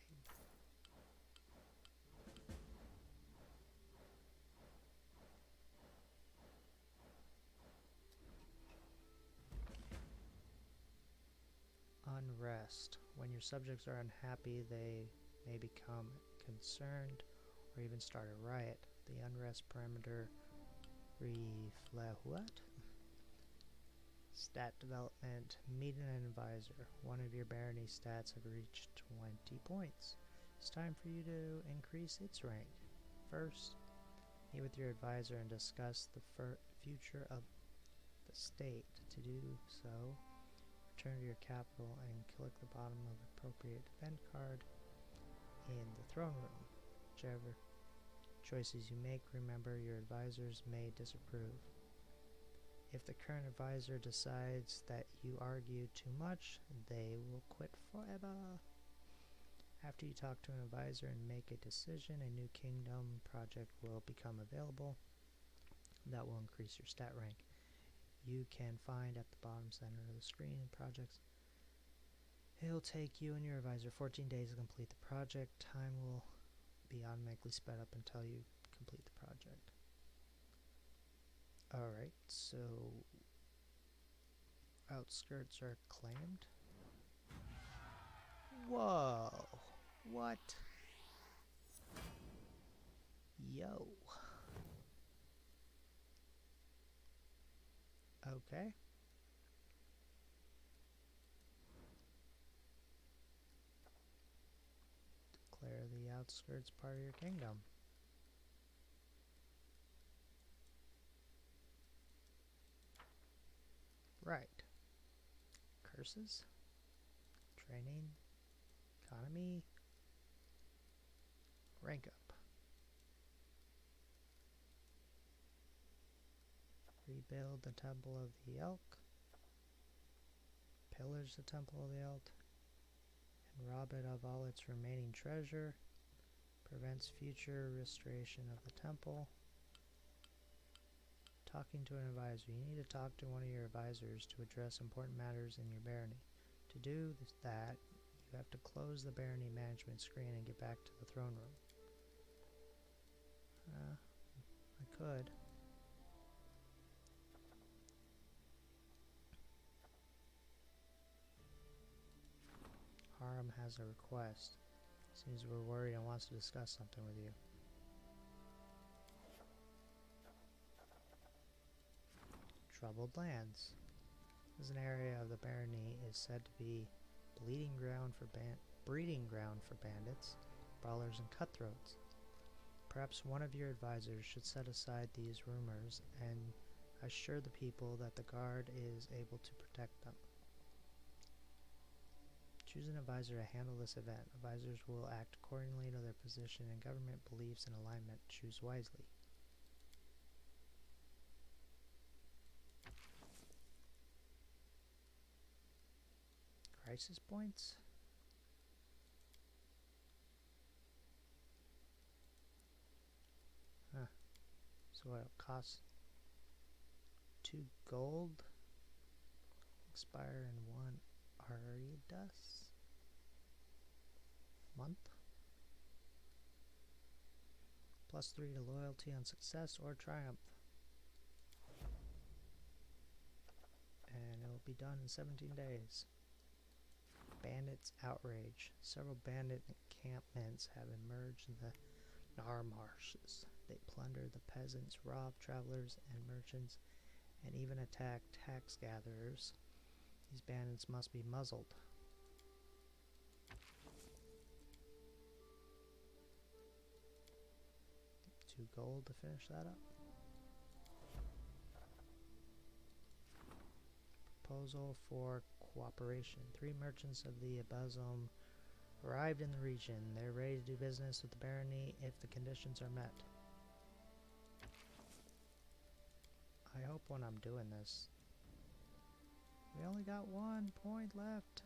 unrest. When your subjects are unhappy, they may become concerned or even start a riot. The unrest parameter what? Stat development. Meet an advisor. One of your barony stats have reached 20 points. It's time for you to increase its rank. First, meet with your advisor and discuss the future of the state. To do so, return to your capital and click the bottom of the appropriate event card in the throne room. Whichever choices you make, remember your advisors may disapprove. If the current advisor decides that you argue too much, they will quit forever. After you talk to an advisor and make a decision, a new kingdom project will become available. That will increase your stat rank. You can find at the bottom center of the screen projects. It'll take you and your advisor 14 days to complete the project. Time will be automatically sped up until you complete the project. Alright, so outskirts are claimed. Whoa! What? Yo. Okay. Declare the outskirts part of your kingdom. Right. Curses. Training. Economy. Rank up. Rebuild the Temple of the Elk. Pillage the Temple of the Elk. And rob it of all its remaining treasure. Prevents future restoration of the temple. Talking to an advisor. You need to talk to one of your advisors to address important matters in your barony. To do that, you have to close the barony management screen and get back to the throne room. I could. Haram has a request. Seems we're worried and wants to discuss something with you. Troubled lands. This is an area of the barony is said to be breeding ground for bandits, brawlers, and cutthroats. Perhaps one of your advisors should set aside these rumors and assure the people that the guard is able to protect them. Choose an advisor to handle this event. Advisors will act accordingly to their position and government beliefs and alignment. Choose wisely. Crisis points? Huh. So what, it costs 2 gold? Expire in 1 Aridas month. +3 to loyalty on success or triumph. And it will be done in 17 days. Bandits Outrage. Several bandit encampments have emerged in the Nar marshes. They plunder the peasants, rob travelers and merchants, and even attack tax gatherers. These bandits must be muzzled. $2 gold to finish that up. Proposal for cooperation. 3 merchants of the Abazom arrived in the region. They're ready to do business with the barony if the conditions are met. I hope when I'm doing this, we only got 1 point left.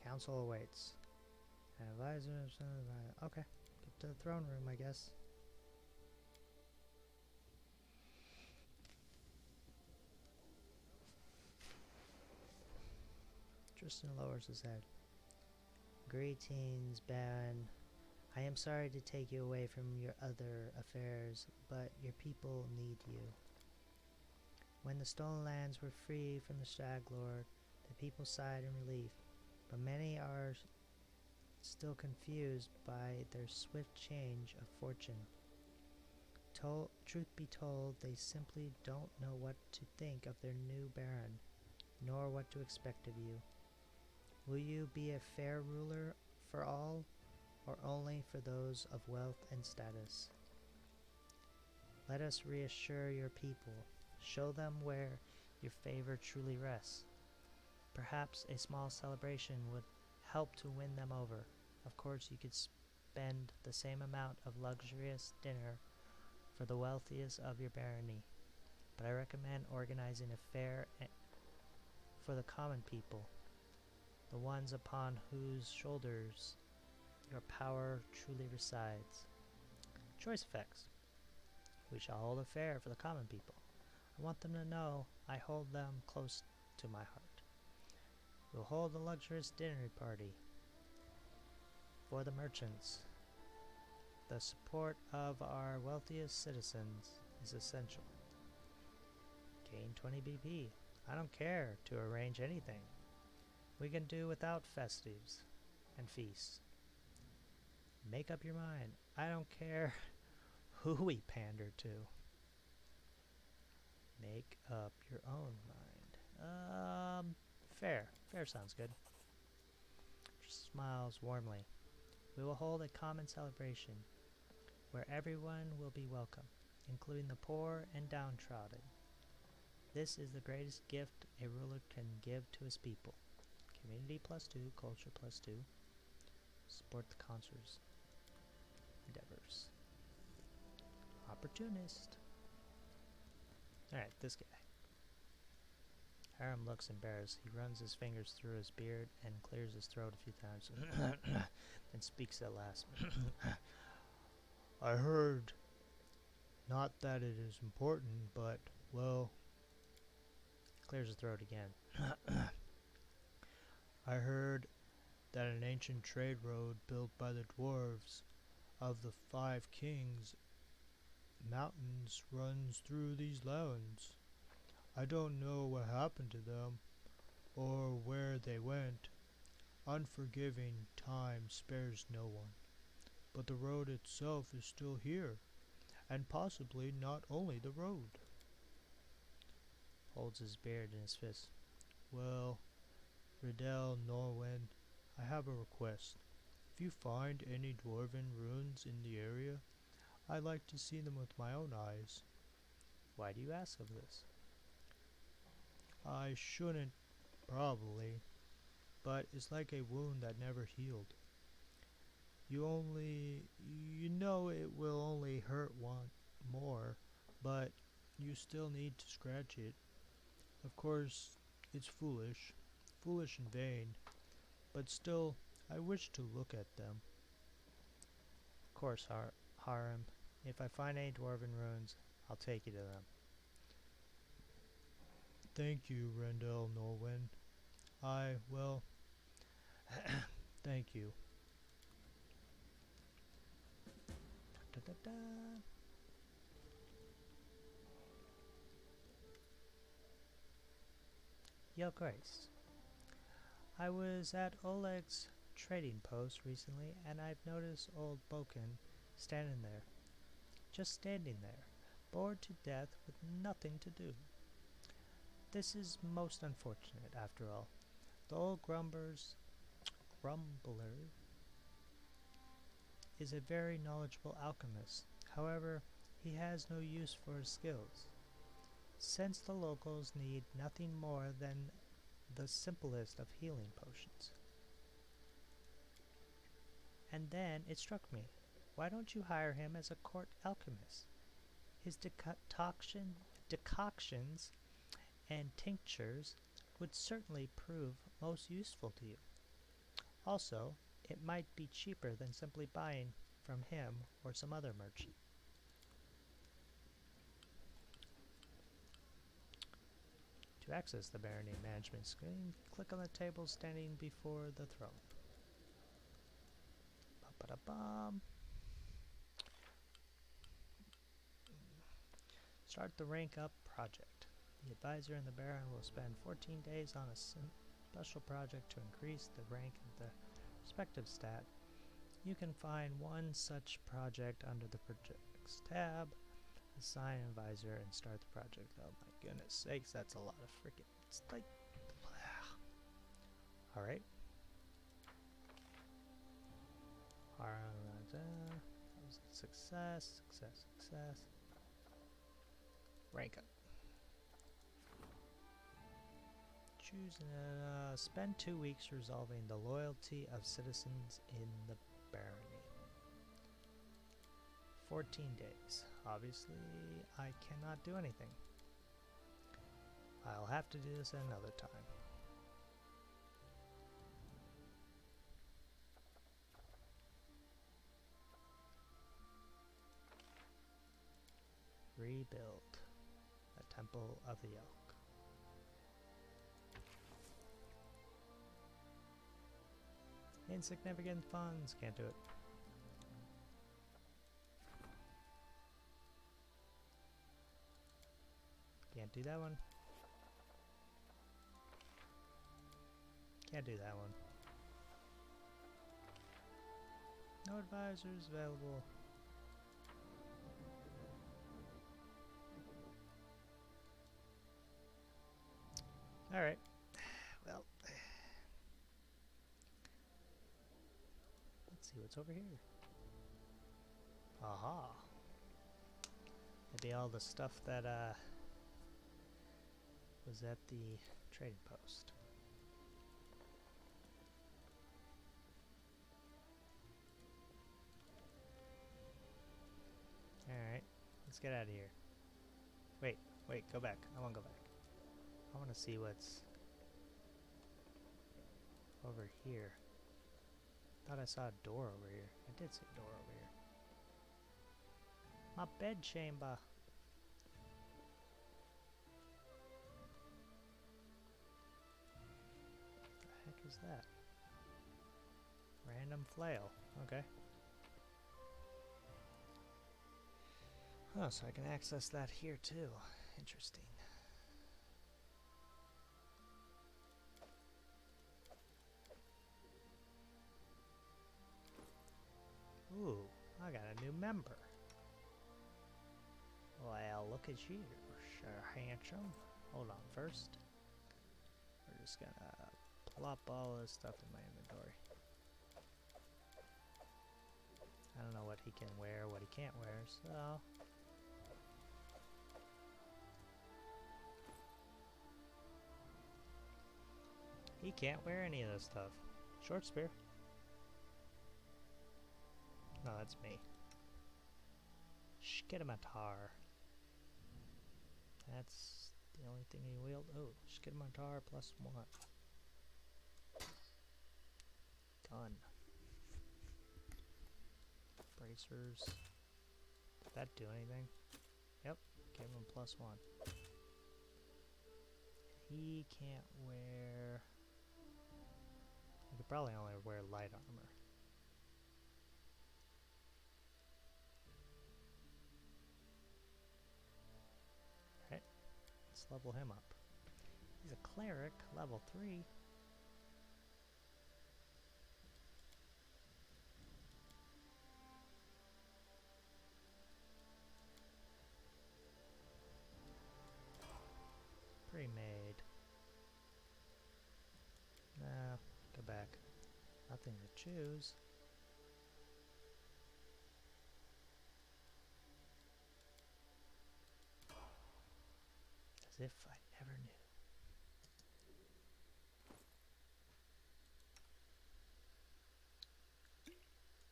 Council awaits. An advisor. Okay, get to the throne room, I guess. Tristan lowers his head. Greetings, Baron. I am sorry to take you away from your other affairs, but your people need you. When the stolen lands were free from the Stag Lord, the people sighed in relief, but many are still confused by their swift change of fortune. Truth be told, they simply don't know what to think of their new baron, nor what to expect of you. Will you be a fair ruler for all, or only for those of wealth and status? Let us reassure your people. Show them where your favor truly rests. Perhaps a small celebration would help to win them over. Of course, you could spend the same amount of luxurious dinner for the wealthiest of your barony, but I recommend organizing a fair for the common people, the ones upon whose shoulders your power truly resides. Choice effects. We shall hold a fair for the common people. I want them to know I hold them close to my heart. We'll hold a luxurious dinner party for the merchants. The support of our wealthiest citizens is essential. Gain 20 BP. I don't care to arrange anything. We can do without festives and feasts. Make up your mind. I don't care who we pander to. Make up your own mind. Fair. Fair sounds good. She smiles warmly. We will hold a common celebration where everyone will be welcome, including the poor and downtrodden. This is the greatest gift a ruler can give to his people. Community +2, culture +2. Support the concert's endeavors. Opportunist. Alright, this guy. Hiram looks embarrassed. He runs his fingers through his beard and clears his throat a few times, then speaks at last. I heard, not that it is important, but, well, Clears his throat again. I heard that an ancient trade road built by the dwarves of the 5 Kings mountains runs through these lands. I don't know what happened to them, or where they went. Unforgiving time spares no one. But the road itself is still here, and possibly not only the road. Holds his beard in his fist. Well, Riddell Norwin, I have a request. If you find any Dwarven runes in the area, I'd like to see them with my own eyes. Why do you ask of this? I shouldn't, probably, but it's like a wound that never healed. You know it will only hurt one more, but you still need to scratch it. Of course, it's foolish and vain, but still, I wish to look at them. Of course, Hiram. If I find any Dwarven runes, I'll take you to them. Thank you, Rendell Norwin. Thank you. Da, da, da. Your Grace, I was at Oleg's trading post recently, and I've noticed old Boken standing there. Just standing there, bored to death with nothing to do. This is most unfortunate, after all. The old grumbler is a very knowledgeable alchemist. However, he has no use for his skills, since the locals need nothing more than the simplest of healing potions. And then it struck me, why don't you hire him as a court alchemist? His decoctions and tinctures would certainly prove most useful to you. Also, it might be cheaper than simply buying from him or some other merchant. To access the Barony management screen, click on the table standing before the throne. Ba-ba-da-bum. Start the Rank Up project. The advisor and the Baron will spend 14 days on a special project to increase the rank of the respective stat. You can find one such project under the Projects tab, assign an advisor, and start the project. Oh my goodness sakes, that's a lot of freaking... It's like... Alright. Success, success, success. Rank up. Choose spend 2 weeks resolving the loyalty of citizens in the barony. 14 days. Obviously, I cannot do anything. I'll have to do this at another time. Rebuild the Temple of the Elk. Insignificant funds. Can't do it. Can't do that one. Can't do that one. No advisors available. Alright. Well. Let's see what's over here. Aha. Maybe all the stuff that was at the trading post. Alright, let's get out of here. Wait, go back. I want to go back. I want to see what's over here. Thought I saw a door over here. I did see a door over here. My bed chamber. What the heck is that? Random flail. Okay. Oh, so I can access that here too. Interesting. Ooh, I got a new member. Well, look at you, sure handsome. Hold on, first. We're just gonna plop all this stuff in my inventory. I don't know what he can wear, what he can't wear, so... He can't wear any of this stuff. Short spear. No, that's me. Skidamatar. That's the only thing he wield. Oh, Skidamatar +1. Gun. Bracers. Did that do anything? Yep, gave him +1. He can't wear... He could probably only wear light armor. Alright, let's level him up. He's a cleric, level 3. Pre-made. No, go back. Nothing to choose. As if I never knew.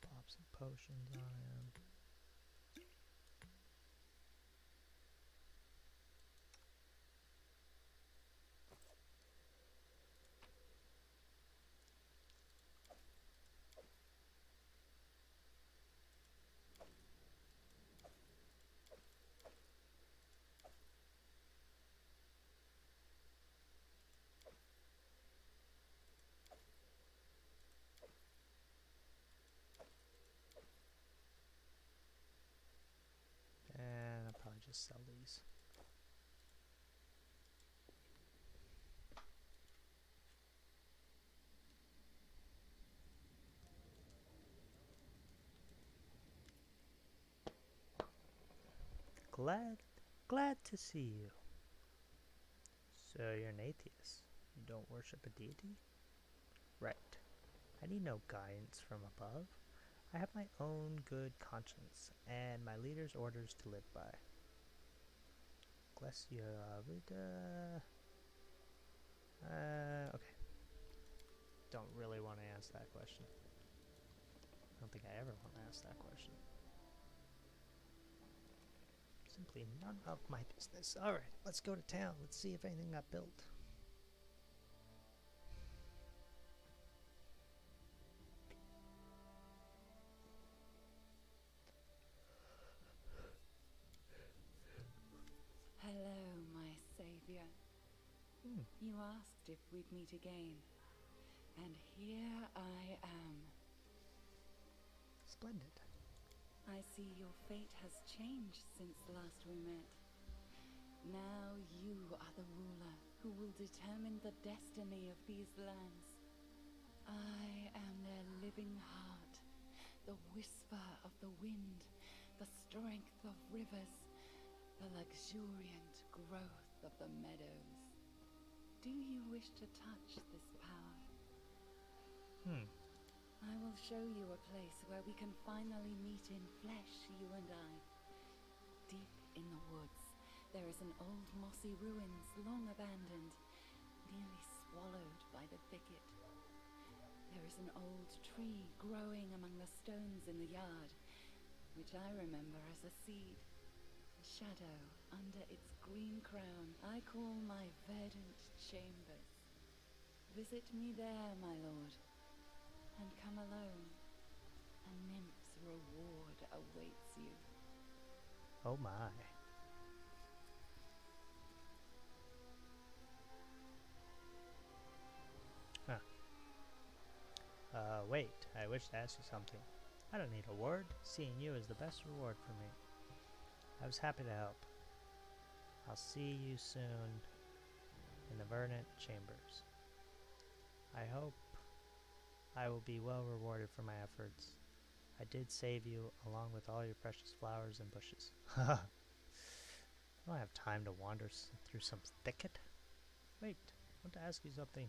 Pop some potions on him. Glad to see you. So you're an atheist. You don't worship a deity? Right. I need no guidance from above. I have my own good conscience, and my leader's orders to live by. Okay. Don't really want to ask that question. I don't think I ever want to ask that question. Simply none of my business. Alright, let's go to town. Let's see if anything got built. Hello, my savior. You asked if we'd meet again, and here I am. Splendid. I see your fate has changed since last we met. Now you are the ruler who will determine the destiny of these lands. I am their living heart, the whisper of the wind, the strength of rivers, the luxuriant growth of the meadows. Do you wish to touch this power? I will show you a place where we can finally meet in flesh, you and I. Deep in the woods, there is an old mossy ruins, long abandoned, nearly swallowed by the thicket. There is an old tree growing among the stones in the yard, which I remember as a seed. A shadow under its green crown I call my verdant chambers. Visit me there, my lord. And come alone. A nymph's reward awaits you. Oh my. Wait, I wish to ask you something. I don't need a word. Seeing you is the best reward for me. I was happy to help. I'll see you soon in the verdant chambers. I hope I will be well rewarded for my efforts. I did save you along with all your precious flowers and bushes. I don't have time to wander through some thicket. Wait, I want to ask you something.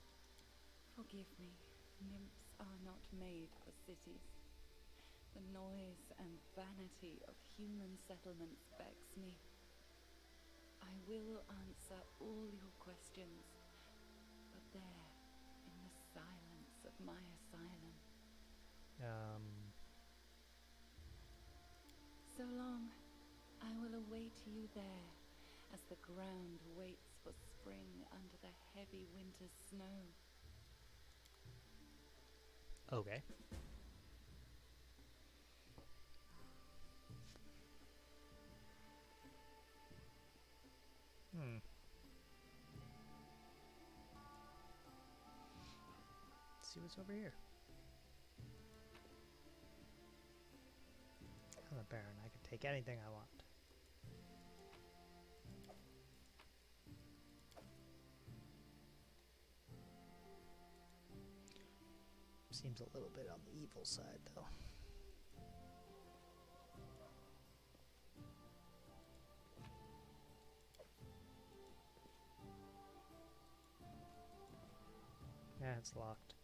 Forgive me. Nymphs are not made for cities. The noise and vanity of human settlements vex me. I will answer all your questions, but there, in the silence of my asylum. So long, I will await you there, as the ground waits for spring under the heavy winter's snow. Okay. Let's see what's over here. I'm a baron. I can take anything I want. Seems a little bit on the evil side, though. Yeah, it's locked.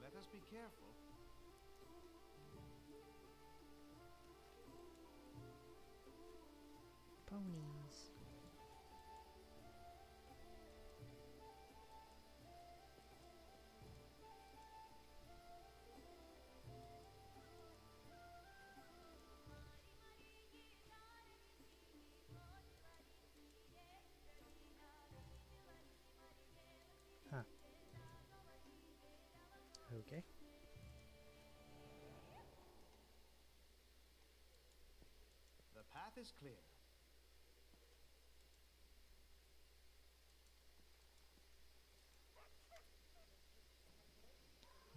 Let us be careful. Ponies. Huh. Okay. The path is clear.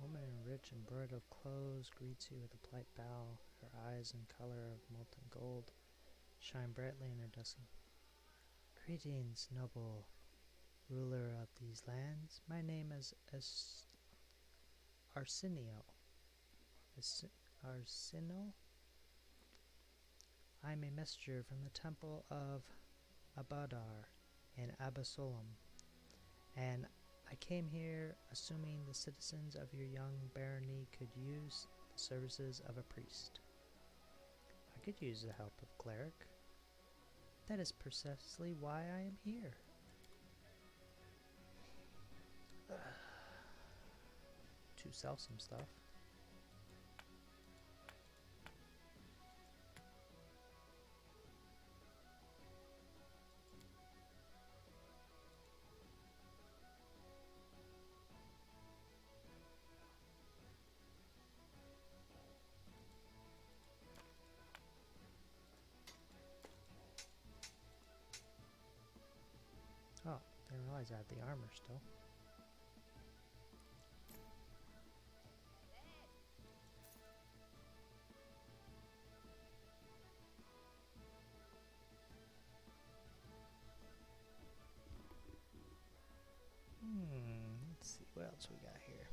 Woman in rich embroidered clothes greets you with a polite bow. Her eyes in color of molten gold shine brightly in her dusky. Greetings, noble ruler of these lands. My name is Arsenio. Arsino? I'm a messenger from the Temple of Abadar in Abbasolam, and I came here assuming the citizens of your young barony could use the services of a priest. I could use the help of a cleric. That is precisely why I am here. To sell some stuff. Oh, didn't realize I had the armor still. Let's see what else we got here.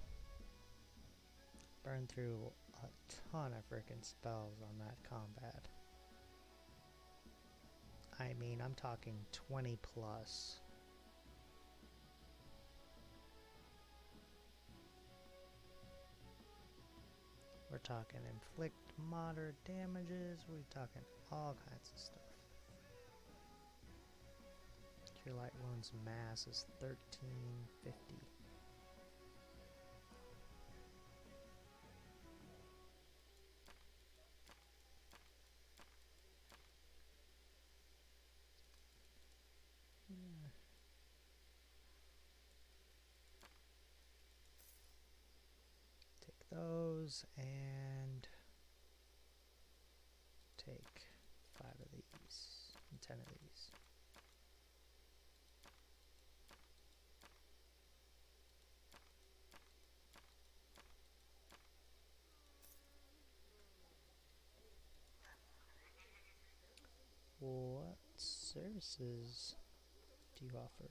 Burned through a ton of frickin' spells on that combat. I mean, I'm talking 20 plus. We're talking inflict moderate damages. We're talking all kinds of stuff. Cure light wounds mass is 1350. Take those and take 5 of these and 10 of these. What services do you offer?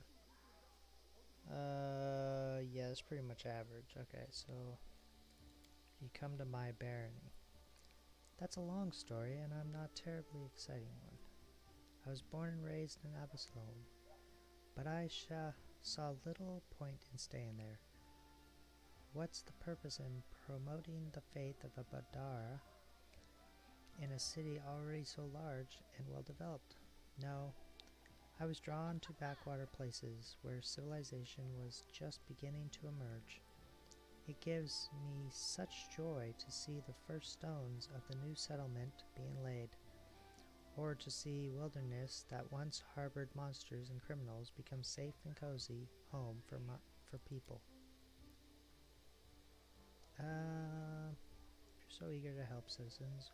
Yeah, it's pretty much average. Okay, so you come to my barony. That's a long story, and I'm not terribly exciting one. I was born and raised in Abbaslom, but I saw little point in staying there. What's the purpose in promoting the faith of Abadara in a city already so large and well developed? No, I was drawn to backwater places where civilization was just beginning to emerge. It gives me such joy to see the first stones of the new settlement being laid, or to see wilderness that once harbored monsters and criminals become safe and cozy home for people. If you're so eager to help citizens,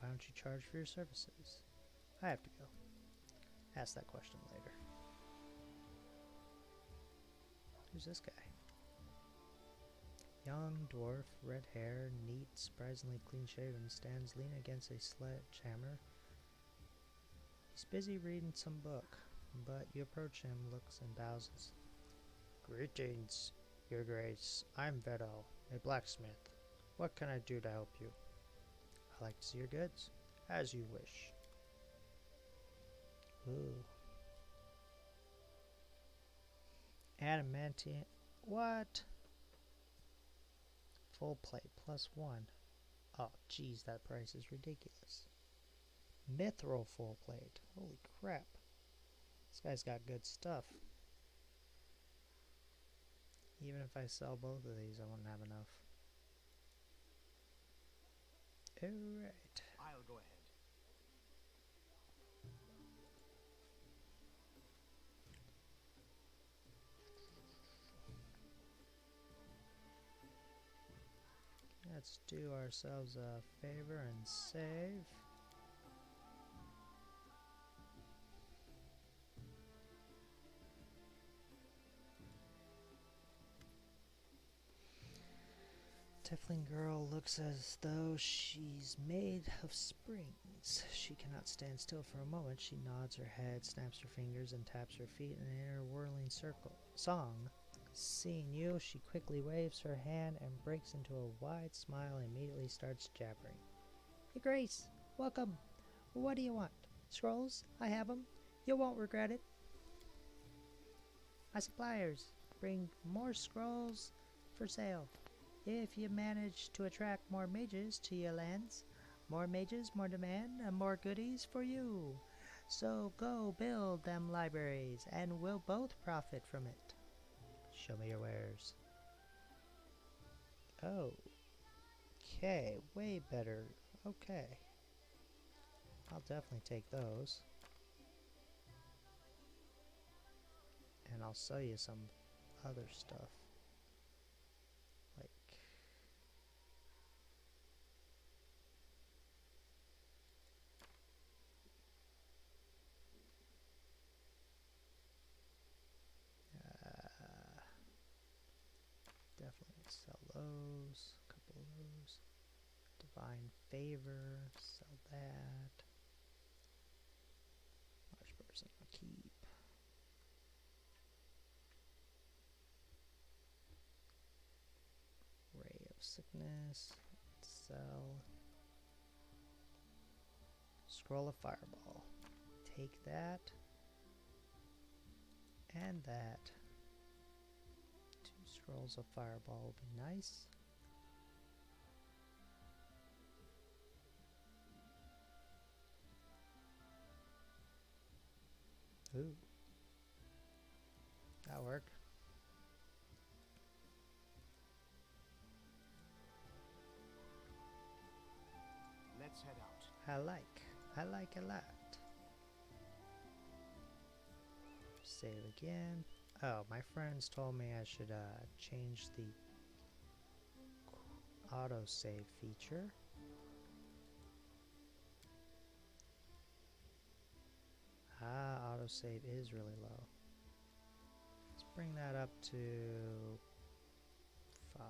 why don't you charge for your services? I have to go. Ask that question later. Who's this guy? Young dwarf, red hair, neat, surprisingly clean-shaven, stands leaning against a sledgehammer. He's busy reading some book, but you approach him, looks and bows. Greetings, your grace. I'm Vedo, a blacksmith. What can I do to help you? I like to see your goods. As you wish. Ooh. Adamantium. What? Full plate +1. Oh, geez, that price is ridiculous. Mithril full plate. Holy crap. This guy's got good stuff. Even if I sell both of these, I won't have enough. Alright. I'll go ahead. Let's do ourselves a favor and save. Tiefling girl looks as though she's made of springs. She cannot stand still for a moment. She nods her head, snaps her fingers, and taps her feet in an inner whirling song. Seeing you, she quickly waves her hand and breaks into a wide smile and immediately starts jabbering. Your Grace, welcome! What do you want? Scrolls? I have them. You won't regret it. My suppliers bring more scrolls for sale. If you manage to attract more mages to your lands, more mages, more demand, and more goodies for you. So go build them libraries, and we'll both profit from it. Show me your wares. Oh. Okay, way better. Okay. I'll definitely take those. And I'll sell you some other stuff. Like... definitely sell those. A couple of those. Divine Favor. Sell that. Large person I'll keep. Ray of Sickness. Sell. Scroll of Fireball. Take that. And that. 2 scrolls of Fireball will be nice. Ooh. That'll work. Let's head out. I like a lot. Save again. Oh, my friends told me I should change the autosave feature. Autosave is really low. Let's bring that up to 5.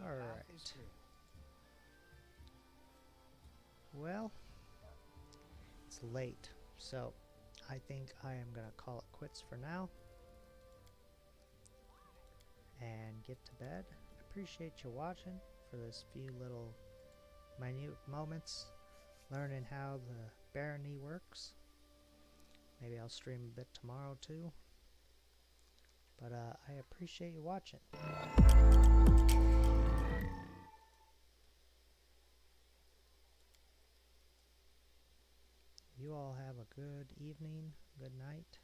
Alright. Well, it's late, so I think I am gonna call it quits for now and get to bed. Appreciate you watching for this few little minute moments learning how the barony works. Maybe I'll stream a bit tomorrow too, but I appreciate you watching. You all have a good evening, good night.